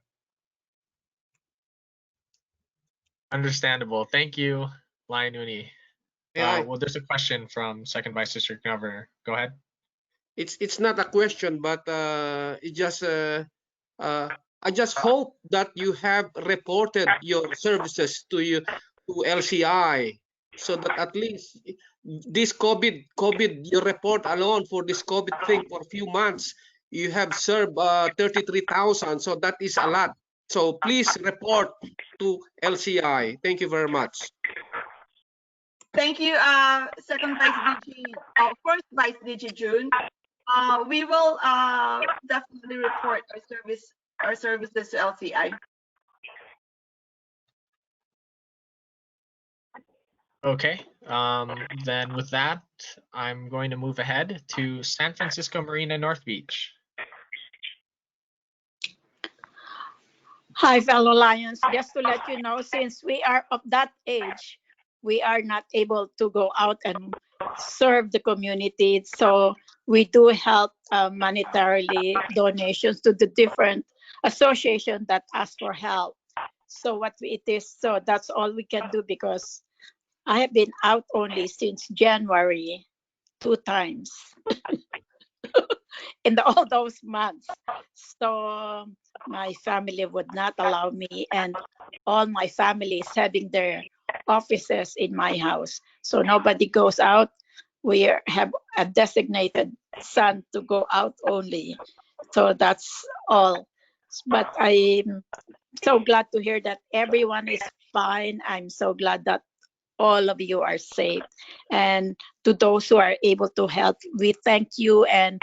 Understandable. Thank you, Lion Uni. Well, there's a question from Second Vice District Governor. Go ahead. It's not a question, but it just I just hope that you have reported your services to LCI, so that at least this COVID you report alone for this COVID thing for a few months, you have served 33,000. So that is a lot. So please report to LCI. Thank you very much. Thank you, Second Vice DG, First Vice DG June. We will definitely report our services to LCI. Okay, then with that, I'm going to move ahead to San Francisco Marina North Beach. Hi, fellow Lions. Just to let you know, since we are of that age, we are not able to go out and serve the community. So we do help monetarily donations to the different associations that ask for help. So what it is, so that's all we can do, because I have been out only since January 2 times in all those months. So my family would not allow me, and all my family is having their offices in my house. So nobody goes out. We have a designated son to go out only. So that's all. But I'm so glad to hear that everyone is fine. I'm so glad that all of you are safe. And to those who are able to help, we thank you, and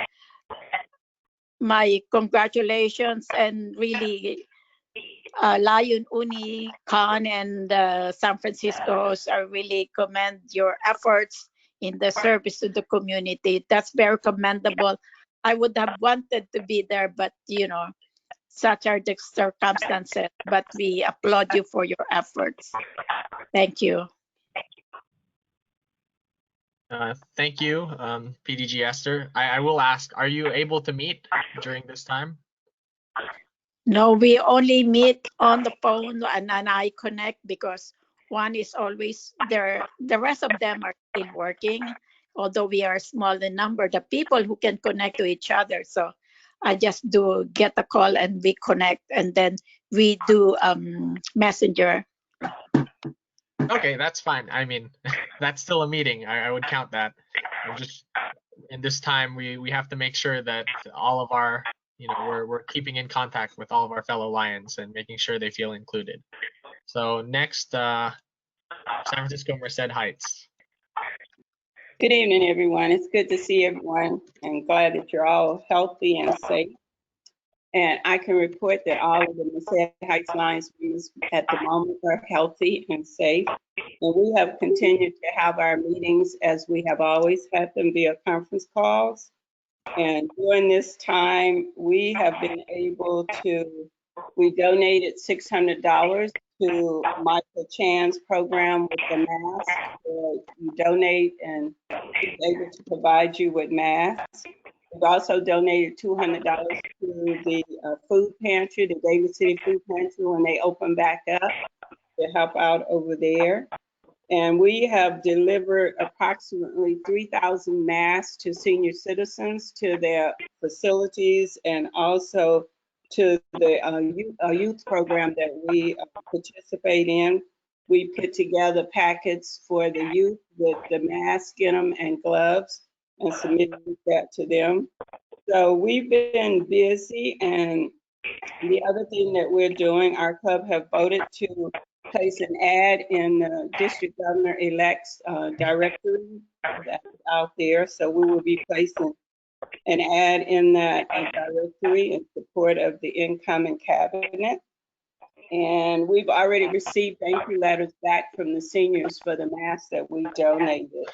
my congratulations. And really, Lion Uni, Con, and San Francisco's, I really commend your efforts in the service to the community. That's very commendable. I would have wanted to be there, but such are the circumstances. But we applaud you for your efforts. Thank you. Thank you, PDG Esther. I will ask, are you able to meet during this time? No, we only meet on the phone, and I connect because one is always there. The rest of them are still working, although we are small in number, the people who can connect to each other. So I just do get a call and we connect, and then we do messenger. Okay, that's fine. I mean, that's still a meeting. I would count that. I'm just, in this time, we have to make sure that all of our, we're keeping in contact with all of our fellow Lions and making sure they feel included. So next, San Francisco Merced Heights. Good evening, everyone. It's good to see everyone and glad that you're all healthy and safe. And I can report that all of the Merced Heights Lions members at the moment are healthy and safe. And we have continued to have our meetings as we have always had them via conference calls. And during this time, we have been able to, we donated $600 to Michael Chan's program with the mask, where you donate and he's able to provide you with masks. We've also donated $200 to the food pantry, the David City Food Pantry, when they open back up to help out over there. And we have delivered approximately 3,000 masks to senior citizens to their facilities and also to the youth program that we participate in. We put together packets for the youth with the mask in them and gloves and submitted that to them. So we've been busy, and the other thing that we're doing, our club have voted to place an ad in the district governor-elect's directory that's out there. So we will be placing an ad in that directory in support of the incoming cabinet. And we've already received thank you letters back from the seniors for the masks that we donated.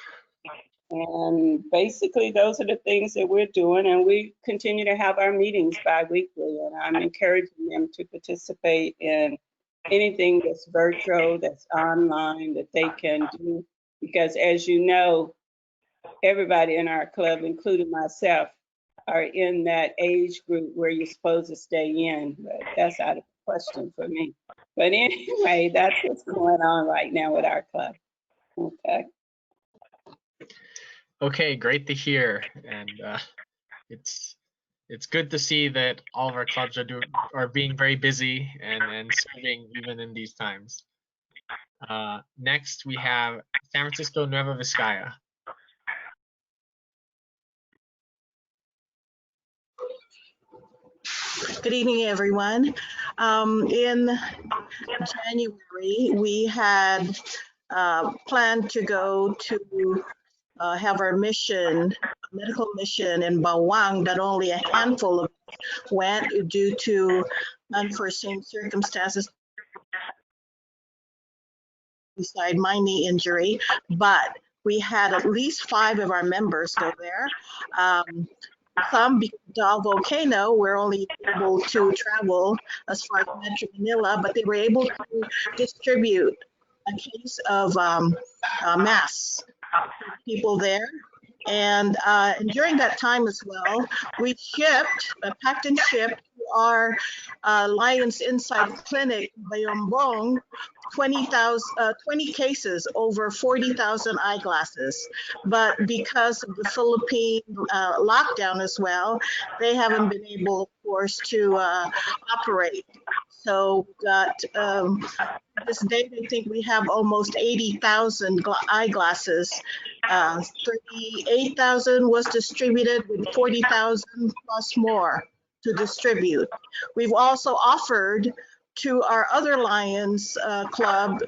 And basically, those are the things that we're doing, and we continue to have our meetings bi-weekly, and I'm encouraging them to participate in anything that's virtual, that's online, that they can do, because as you know, everybody in our club, including myself, are in that age group where you're supposed to stay in, but that's out of the question for me. But anyway, that's what's going on right now with our club. Okay. Okay, great to hear, and it's good to see that all of our clubs are being very busy and serving even in these times. Next, we have San Francisco Nueva Vizcaya. Good evening, everyone. In January, we had planned to go to have our medical mission in Bawang, but only a handful of us went due to unforeseen circumstances beside my knee injury, but we had at least 5 of our members go there. Some, because of volcano, were only able to travel as far as Metro Manila, but they were able to distribute a case of masks to people there. And during that time as well, we packed and shipped to our Lions Inside Clinic, Bayombong, 20 cases, over 40,000 eyeglasses. But because of the Philippine lockdown as well, they haven't been able, of course, to operate. So we got, this date, I think we have almost 80,000 eyeglasses. 38,000 was distributed with 40,000 plus more to distribute. We've also offered to our other Lions Club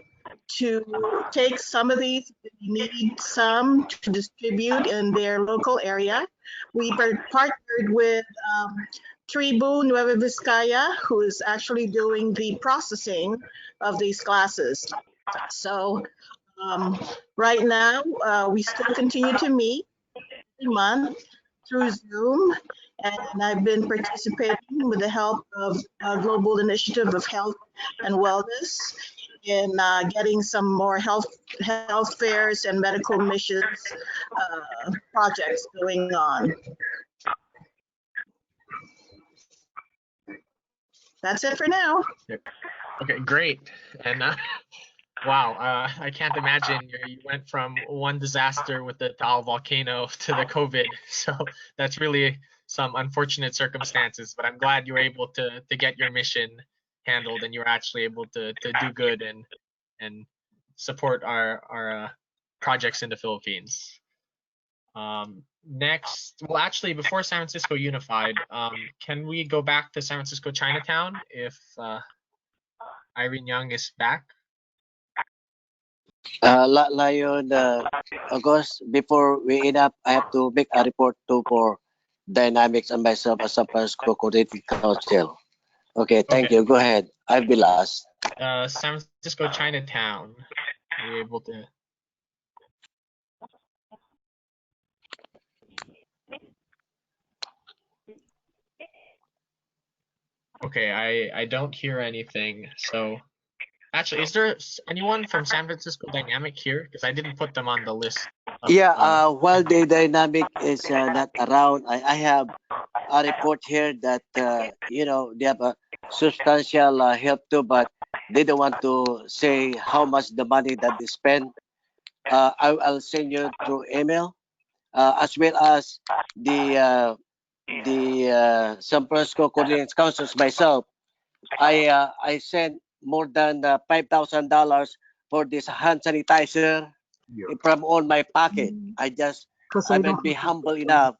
to take some of these, if you need some to distribute in their local area. We partnered with Tribu Nueva Vizcaya, who is actually doing the processing of these classes. So right now, we still continue to meet every month through Zoom, and I've been participating with the help of Global Initiative of Health and Wellness in getting some more health fairs and medical missions projects going on. That's it for now. Okay, great. And wow, I can't imagine you went from one disaster with the Taal volcano to the COVID. So that's really some unfortunate circumstances, but I'm glad you were able to get your mission handled and you were actually able to do good and support our projects in the Philippines. Next, well, actually, before San Francisco Unified, can we go back to San Francisco Chinatown if Irene Young is back? Lion, August, before we end up, I have to make a report too for Dynamics and myself as San Francisco Coordinating Council. Okay, thank you. Go ahead. I'll be last. San Francisco Chinatown. Are you able to? Okay, I don't hear anything. So actually, is there anyone from San Francisco Dynamic here? Because I didn't put them on the list. While the Dynamic is not around, I have a report here that, they have a substantial help too, but they don't want to say how much the money that they spend. I'll send you through email, as well as the San Francisco Coordinating Councils myself. I sent more than $5,000 for this hand sanitizer from all my pocket. I might be humble enough,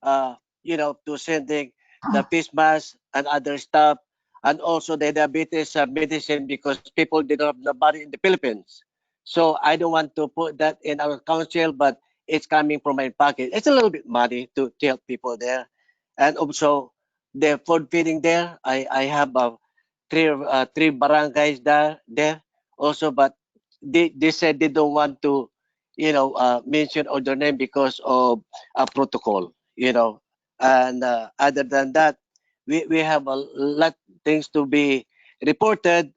to sending the face mask and other stuff, and also the diabetes medicine because people did not have the money in the Philippines. So I don't want to put that in our council, but it's coming from my pocket. It's a little bit money to help people there, and also the food feeding there. I have three barangays there also, but they said they don't want to mention other name because of a protocol, and other than that, we have a lot things to be reported,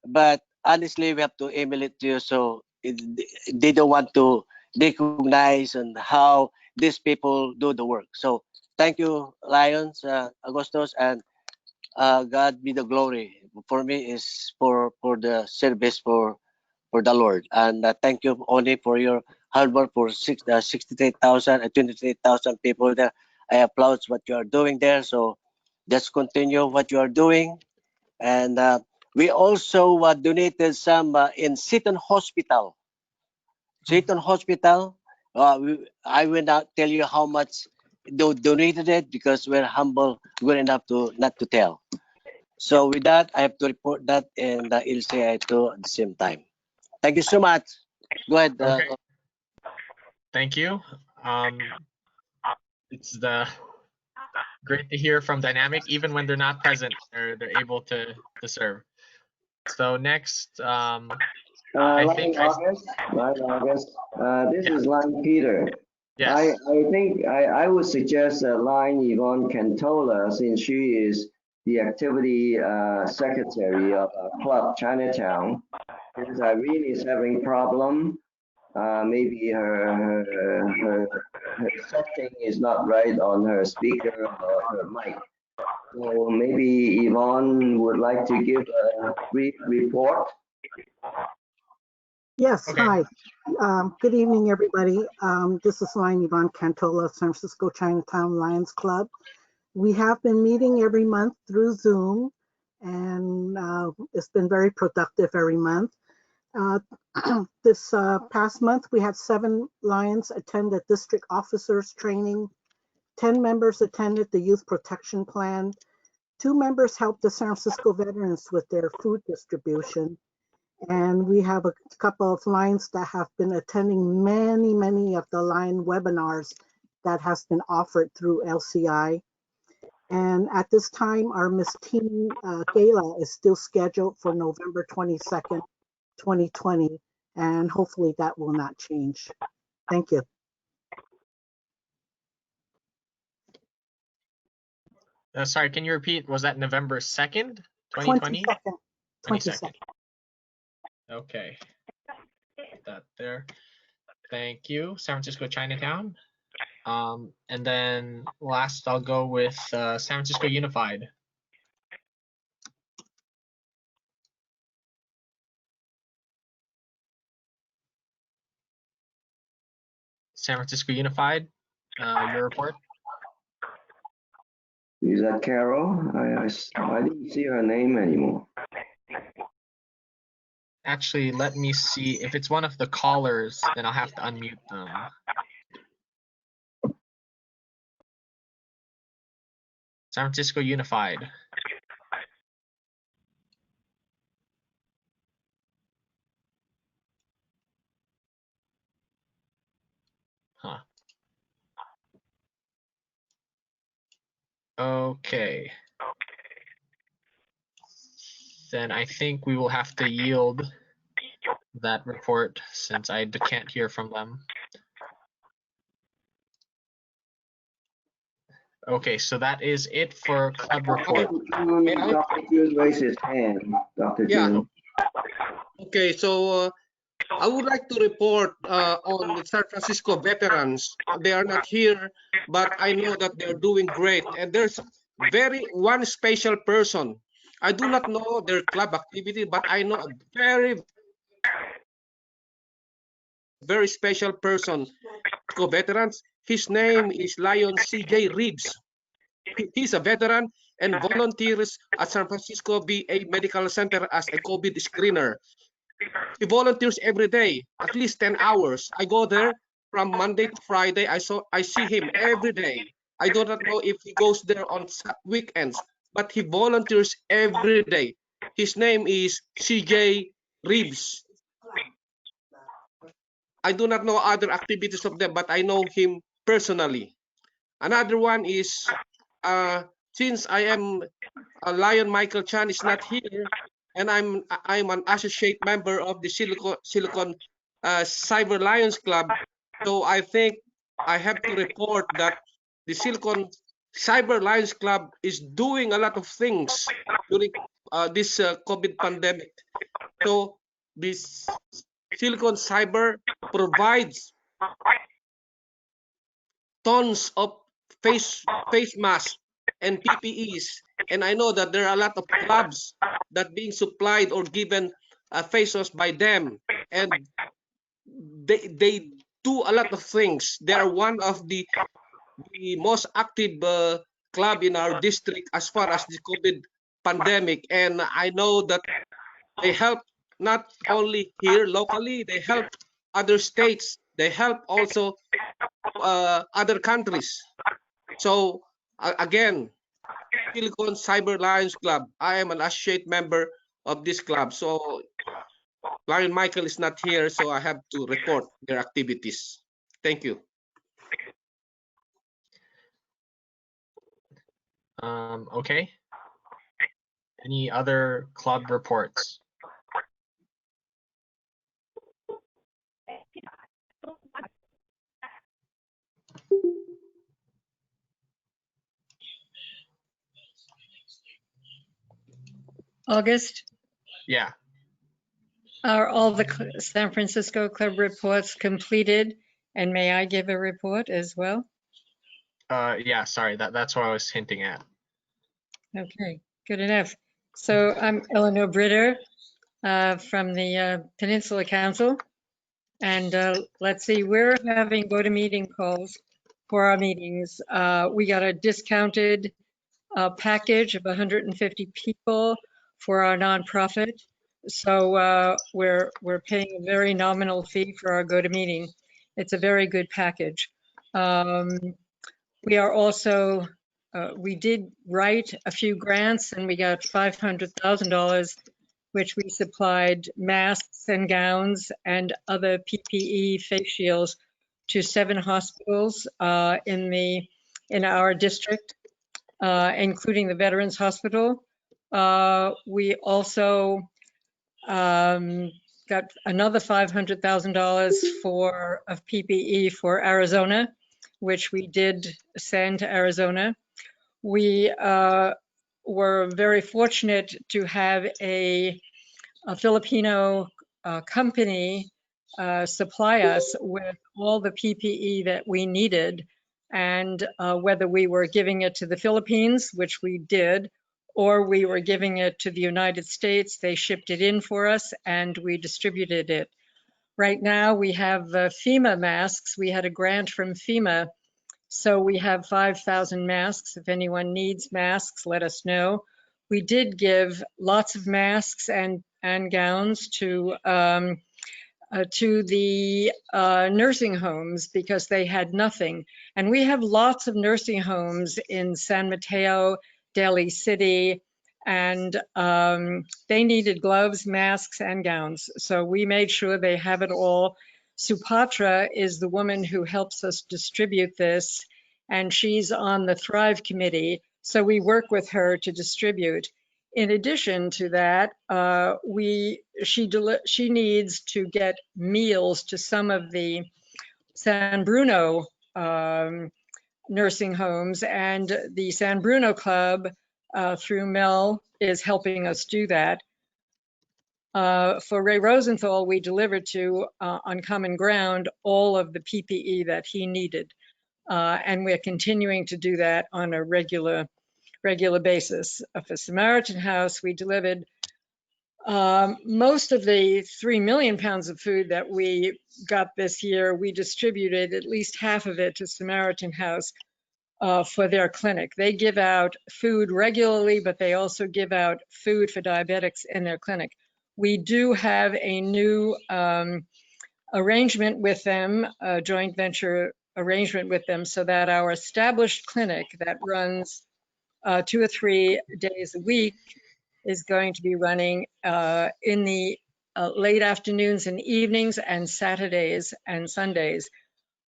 but honestly we have to email it to you, so they don't want to recognize and how these people do the work. So thank you, Lions, Agustos, and God be the glory. For me is for the service for the Lord. And thank you, Oni, for your hard work for 63,000 and 23,000 people there. I applaud what you are doing there. So just continue what you are doing. And we also donated some in Seton Hospital. Seton Hospital, I will not tell you how much they donated it because we're humble, good enough to not to tell. So with that, I have to report that in the LCI too at the same time. Thank you so much. Go ahead. Okay. Thank you. It's great to hear from Dynamic, even when they're not present, they're able to serve. So next, I think August. This is Line Peter. Yes. I think I would suggest that Line Yvonne Cantola, since she is the activity secretary of Club Chinatown, since Irene is having problem. Maybe her setting is not right on her speaker or her mic. So maybe Yvonne would like to give a brief report. Yes, Okay. hi. Good evening, everybody. This is Line Yvonne Cantola, San Francisco Chinatown Lions Club. We have been meeting every month through Zoom, and it's been very productive every month. This past month, we had 7 Lions attend the district officers training, 10 members attended the youth protection plan, 2 members helped the San Francisco veterans with their food distribution, and we have a couple of Lions that have been attending many of the Lion webinars that has been offered through LCI. And at this time, our Miss Teen Gala is still scheduled for November 22nd, 2020, and hopefully that will not change. Thank you. Sorry, can you repeat? Was that November 2nd, 2020? 22nd. Okay. Put that there. Thank you. San Francisco Chinatown. And then last, I'll go with San Francisco Unified. San Francisco Unified, your report? Is that Carol? I didn't see her name anymore. Actually, let me see. If it's one of the callers, then I'll have to unmute them. San Francisco Unified. Huh. Okay. Then I think we will have to yield that report since I can't hear from them. Okay, so that is it for club report. Dr. June raised his hand. Dr. June. Okay, so I would like to report on the San Francisco veterans. They are not here, but I know that they're doing great. And there's one special person. I do not know their club activity, but I know a very special person. Veterans. His name is Lion CJ Reeves. He's a veteran and volunteers at San Francisco VA Medical Center as a COVID screener. He volunteers every day, at least 10 hours. I go there from Monday to Friday. I see him every day. I do not know if he goes there on weekends, but he volunteers every day. His name is CJ Reeves. I do not know other activities of them, but I know him personally. Another one is, since I am Lion Michael Chan is not here, and I'm an associate member of the Silicon Cyber Lions Club, so I think I have to report that the Silicon Cyber Lions Club is doing a lot of things during this COVID pandemic. So this Silicon Cyber provides tons of face masks and PPEs, and I know that there are a lot of clubs that being supplied or given face masks by them, and they do a lot of things. They are one of the most active club in our district as far as the COVID pandemic, and I know that they help not only here locally, they help other states, they help also other countries. So again, Silicon Cyber Lions Club, I am an associate member of this club. So Lion Michael is not here, so I have to report their activities. Thank you. Okay. Any other club reports? August? Yeah. Are all the San Francisco club reports completed? And may I give a report as well? Yeah, sorry, that's what I was hinting at. Okay, good enough. So I'm Eleanor Britter from the Peninsula Council. And let's see, we're having go-to-meeting calls for our meetings. We got a discounted package of 150 people for our nonprofit. So we're paying a very nominal fee for our go-to-meeting. It's a very good package. We are also, we did write a few grants and we got $500,000, which we supplied masks and gowns and other PPE face shields to 7 hospitals in our district. including the Veterans Hospital. We also got another $500,000 of PPE for Arizona, which we did send to Arizona. We were very fortunate to have a Filipino company supply us with all the PPE that we needed, and whether we were giving it to the Philippines, which we did, or we were giving it to the United States, they shipped it in for us and we distributed it. Right now we have FEMA masks. We had a grant from FEMA, so we have 5,000 masks. If anyone needs masks, let us know. We did give lots of masks and gowns to the nursing homes because they had nothing. And we have lots of nursing homes in San Mateo, Daly City, and they needed gloves, masks, and gowns. So we made sure they have it all. Supatra is the woman who helps us distribute this, and she's on the Thrive Committee. So we work with her to distribute. In addition to that, she needs to get meals to some of the San Bruno nursing homes, and the San Bruno Club through Mel is helping us do that. For Ray Rosenthal, we delivered to on Common Ground all of the PPE that he needed, and we're continuing to do that on a regular basis. For Samaritan House, we delivered most of the 3 million pounds of food that we got this year. We distributed at least half of it to Samaritan House for their clinic. They give out food regularly, but they also give out food for diabetics in their clinic. We do have a new arrangement with them, a joint venture arrangement with them, so that our established clinic that runs 2 or 3 days a week is going to be running in the late afternoons and evenings and Saturdays and Sundays.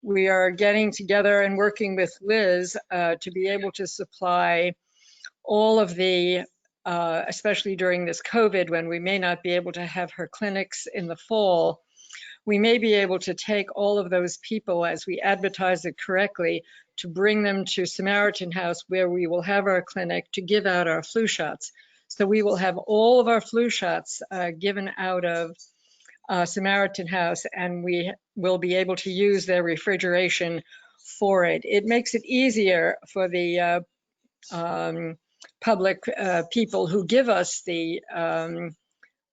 We are getting together and working with Liz to be able to supply all of the, especially during this COVID, when we may not be able to have her clinics in the fall, we may be able to take all of those people, as we advertise it correctly, to bring them to Samaritan House, where we will have our clinic to give out our flu shots. So we will have all of our flu shots given out of Samaritan House, and we will be able to use their refrigeration for it. It makes it easier for the public people who give us the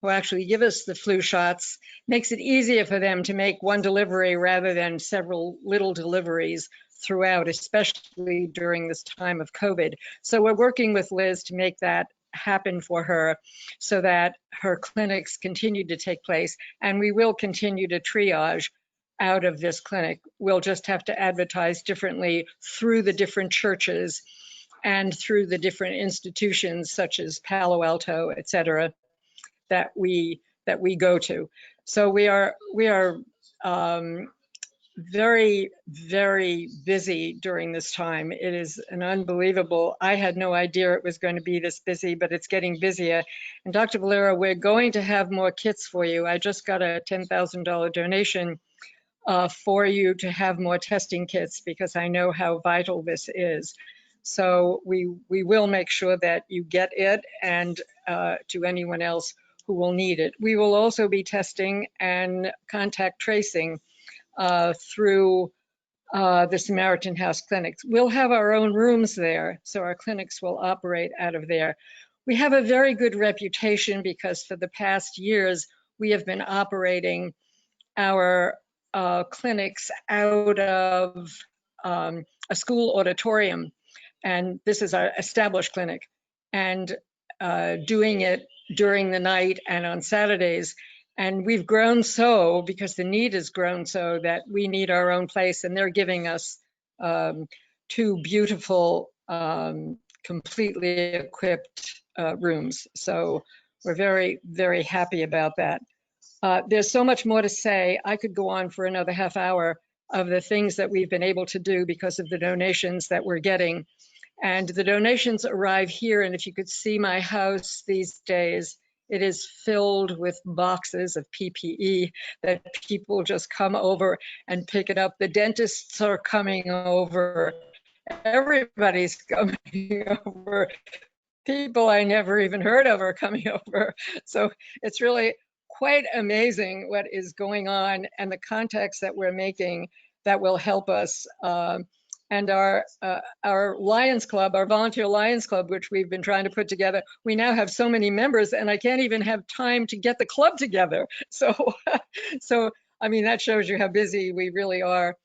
who actually give us the flu shots, makes it easier for them to make one delivery rather than several little deliveries throughout, especially during this time of COVID. So we're working with Liz to make that happen for her so that her clinics continue to take place, and we will continue to triage out of this clinic. We'll just have to advertise differently through the different churches and through the different institutions such as Palo Alto, et cetera, that we go to. So we are very, very busy during this time. It is an unbelievable, I had no idea it was going to be this busy, but it's getting busier. And Dr. Valera, we're going to have more kits for you. I just got a $10,000 donation for you to have more testing kits, because I know how vital this is. So we will make sure that you get it, and to anyone else who will need it. We will also be testing and contact tracing through the Samaritan House clinics. We'll have our own rooms there, so our clinics will operate out of there. We have a very good reputation because for the past years, we have been operating our clinics out of a school auditorium, and this is our established clinic, and doing it during the night and on Saturdays. And we've grown so, because the need has grown so, that we need our own place, and they're giving us 2 beautiful, completely equipped rooms. So we're very, very happy about that. There's so much more to say. I could go on for another half hour of the things that we've been able to do because of the donations that we're getting. And the donations arrive here. And if you could see my house these days, it is filled with boxes of PPE that people just come over and pick it up. The dentists are coming over. Everybody's coming over. People I never even heard of are coming over. So it's really quite amazing what is going on and the contacts that we're making that will help us. And our Lions Club, our volunteer Lions Club, which we've been trying to put together, we now have so many members, and I can't even have time to get the club together. So, I mean, that shows you how busy we really are.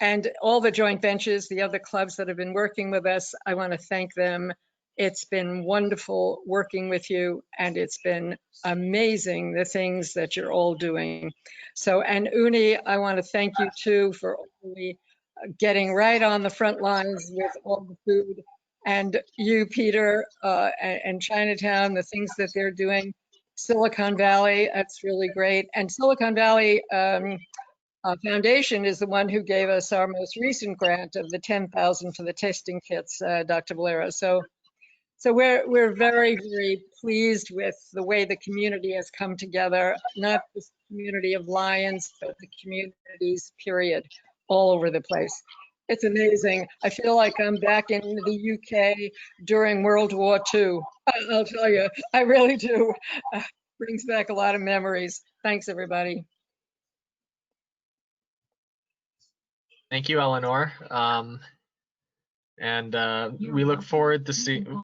And all the joint ventures, the other clubs that have been working with us, I want to thank them. It's been wonderful working with you, and it's been amazing the things that you're all doing. So, and Uni, I want to thank you too for only getting right on the front lines with all the food, and you, Peter, and Chinatown, the things that they're doing. Silicon Valley, that's really great. And Silicon Valley Foundation is the one who gave us our most recent grant of the $10,000 for the testing kits, Dr. Valera. So we're very, very pleased with the way the community has come together, not just the community of Lions, but the communities, period, all over the place. It's amazing. I feel like I'm back in the UK during World War II. I'll tell you, I really do. Brings back a lot of memories. Thanks, everybody. Thank you, Eleanor. And we look forward to seeing.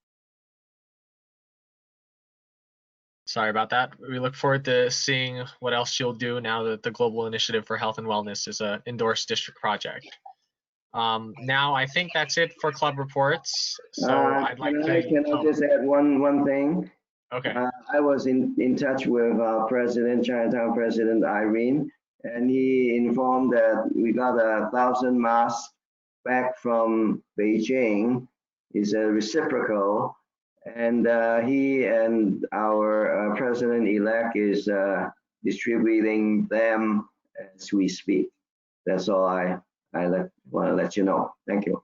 Sorry about that. We look forward to seeing what else you'll do now that the Global Initiative for Health and Wellness is an endorsed district project. Now, I think that's it for club reports. So I'd like to. Can I just add one thing? Okay. I was in touch with our president, Chinatown President Irene, and he informed that we got 1,000 masks back from Beijing. It's a reciprocal. And he and our president-elect is distributing them as we speak. That's all I want to let you know. Thank you.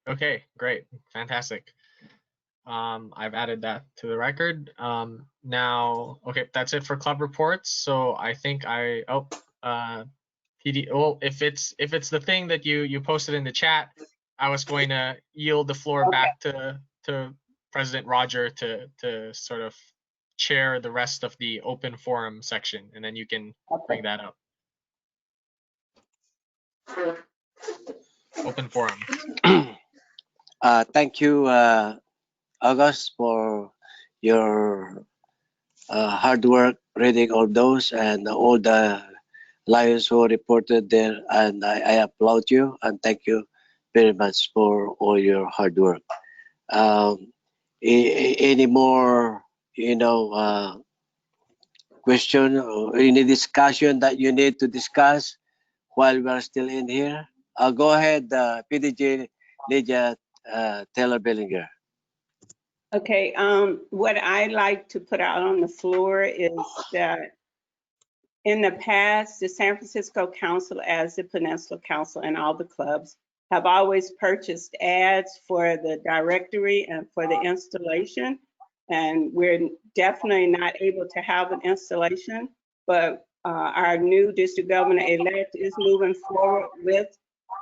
Okay, great, fantastic. I've added that to the record. Now, okay, that's it for club reports. So I think PD. Well, if it's the thing that you posted in the chat, I was going to yield the floor back to President Roger to sort of chair the rest of the open forum section, and then you can bring that up. Open forum. Thank you, August, for your hard work reading all those and all the Lions who reported there, and I applaud you and thank you very much for all your hard work. Any more, question or any discussion that you need to discuss while we are still in here? Go ahead, PDG Lydia Taylor-Billinger. Okay, what I like to put out on the floor is that in the past, the San Francisco Council, as the Peninsula Council and all the clubs, have always purchased ads for the directory and for the installation. And we're definitely not able to have an installation, but our new district governor-elect is moving forward with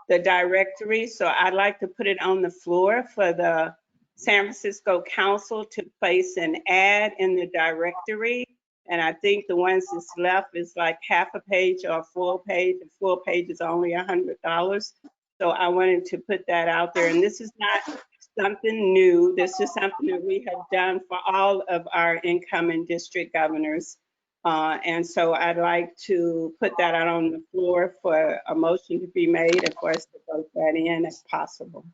the directory. So I'd like to put it on the floor for the San Francisco Council to place an ad in the directory. And I think the ones that's left is like half a page or a full page. The full page is only $100. So I wanted to put that out there. And this is not something new. This is something that we have done for all of our incoming district governors. And so I'd like to put that out on the floor for a motion to be made and for us to vote that in if possible.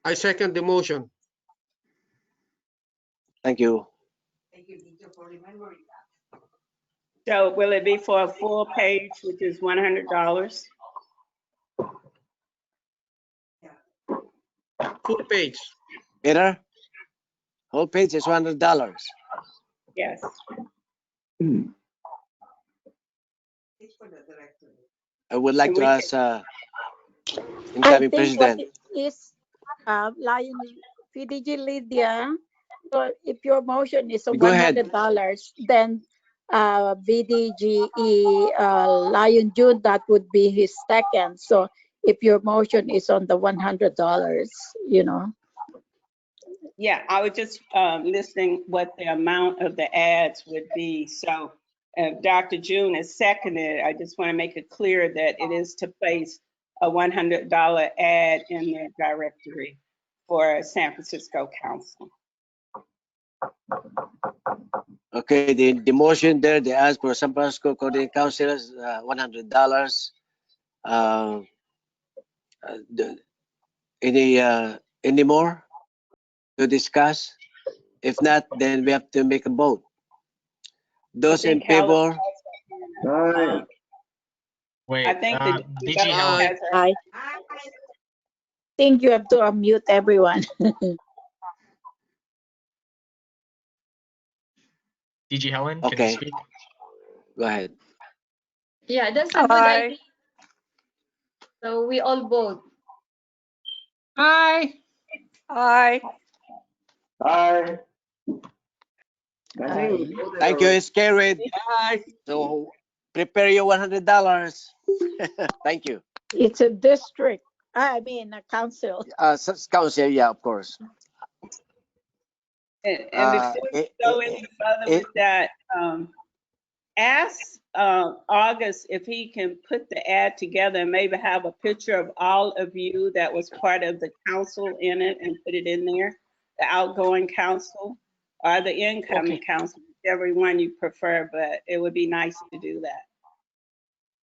I second the motion. Thank you. Thank you, Dito, for remembering that. So will it be for a full page, which is $100? Full page. Peter? Whole page is $100. Yes. I would like to ask incoming I think what president. it is, Lion PDG Lydia. So if your motion is Go ahead. $100, then VDGE Lion June, that would be his second. So if your motion is on the $100, you know. Yeah, I was just listing what the amount of the ads would be. So Dr. June is seconded. I just want to make it clear that it is to place a $100 ad in the directory for San Francisco Council. Okay, the motion there, they asked for San Francisco Coordinating Council $100. Any more to discuss? If not, then we have to make a vote. Those in favor? Aye. Wait, I think the DG Helen. has a, I think you have to unmute everyone. DG Helen, can you Okay, speak? go ahead. Yeah, that's a good idea. So we all vote. Aye. Aye. Aye. I think we voted Thank you, already. it's carried. So prepare your $100. Thank you. It's a district. I mean, a council. Council, yeah, of course. and before we go any further with that, ask August if he can put the ad together and maybe have a picture of all of you that was part of the council in it and put it in there, the outgoing council or the incoming council, whichever one you prefer, but it would be nice to do that.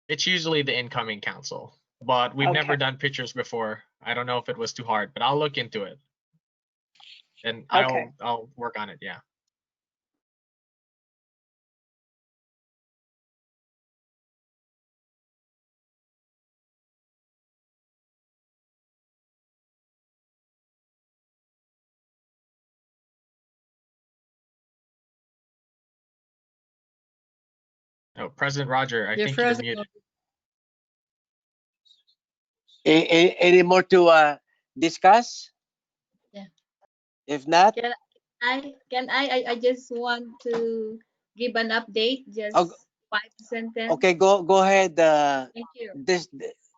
It's usually the incoming council, but we've never done pictures before. I don't know if it was too hard, but I'll look into it. And I'll work on it, yeah. Oh, President Roger, I think you're muted. Any more to discuss? Yeah. If not, I just want to give an update, just 5 sentences. okay, go ahead. Thank you. This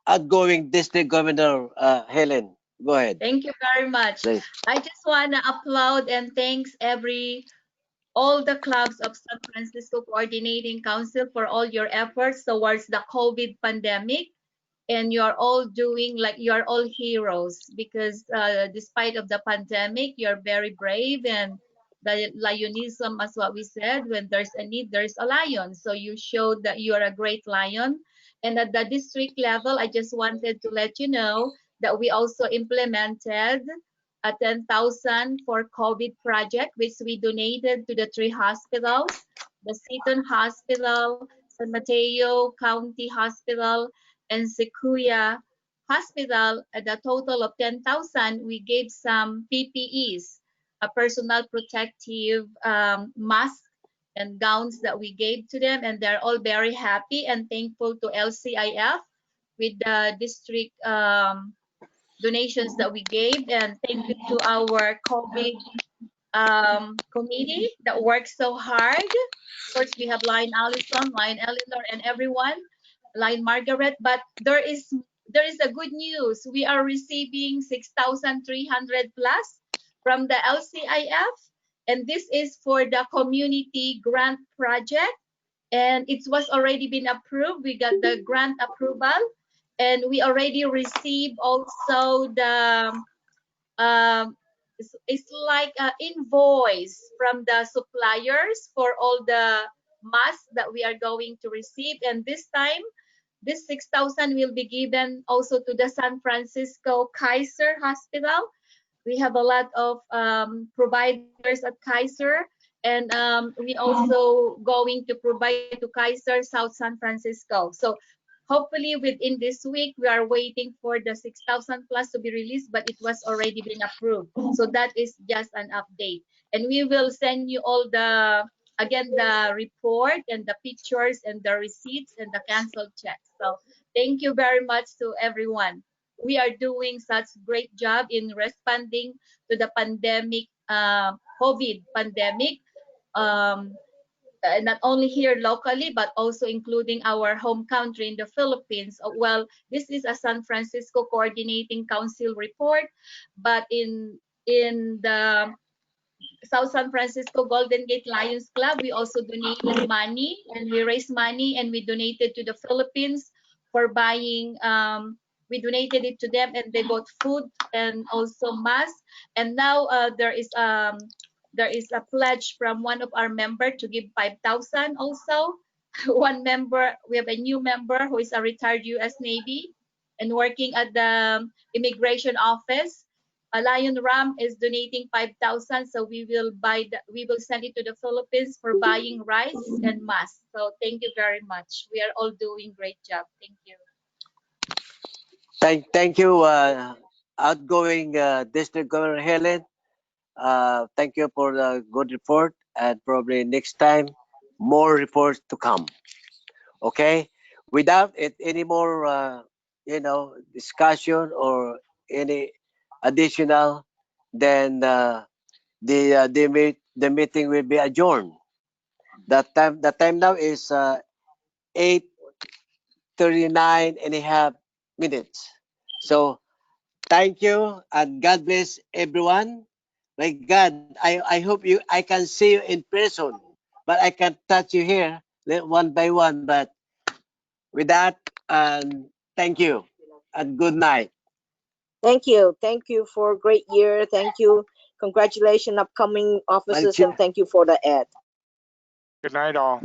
outgoing district governor Helen, go ahead. Thank you very much. Please. I just want to applaud and thanks all the clubs of San Francisco Coordinating Council for all your efforts towards the COVID pandemic. And you are all doing, like, you are all heroes, because despite of the pandemic, you're very brave, and the lionism, as what we said, when there's a need, there's a lion. So you showed that you are a great lion. And at the district level, I just wanted to let you know that we also implemented a 10,000 for COVID project, which we donated to the 3 hospitals, the Seton Hospital, San Mateo County Hospital, and Sequoia Hospital. At a total of 10,000, we gave some PPEs, a personal protective mask and gowns that we gave to them, and they're all very happy and thankful to LCIF with the district donations that we gave, and thank you to our COVID committee that works so hard. Of course, we have Lion Allison, Lion Eleanor, and everyone, Lion Margaret. But there is a good news. We are receiving 6,300 plus from the LCIF, and this is for the community grant project, and it was already been approved. We got the grant approval, and we already received also the it's like an invoice from the suppliers for all the masks that we are going to receive. And this time, this 6,000 will be given also to the San Francisco Kaiser Hospital. We have a lot of providers at Kaiser, and we also going to provide to Kaiser South San Francisco. So hopefully within this week, we are waiting for the 6,000 plus to be released, but it was already been approved. So that is just an update. And we will send you all the report and the pictures and the receipts and the canceled checks. So thank you very much to everyone. we are doing such great job in responding to the pandemic, COVID pandemic. Not only here locally, but also including our home country in the Philippines. Well, this is a San Francisco Coordinating Council report, but in the South San Francisco Golden Gate Lions Club, we also donated money, and we raised money and we donated to the Philippines for buying. We donated it to them, and they got food and also masks. And now there is a pledge from one of our members to give 5,000 also. One member, we have a new member who is a retired U.S. Navy and working at the immigration office. Lion Ram is donating 5,000, so we will send it to the Philippines for buying rice and masks. So thank you very much. We are all doing great job. Thank you. Thank you, outgoing District Governor Helen. Thank you for the good report, and probably next time more reports to come. Okay, without it any more discussion or any additional, then the meeting will be adjourned. The time now is 8:39.5 minutes. So thank you and God bless everyone. My God, I hope I can see you in person, but I can't touch you here one by one. But with that, thank you and good night. Thank you. Thank you for a great year. Thank you. Congratulations, upcoming officers, and thank you for the ad. Good night, all.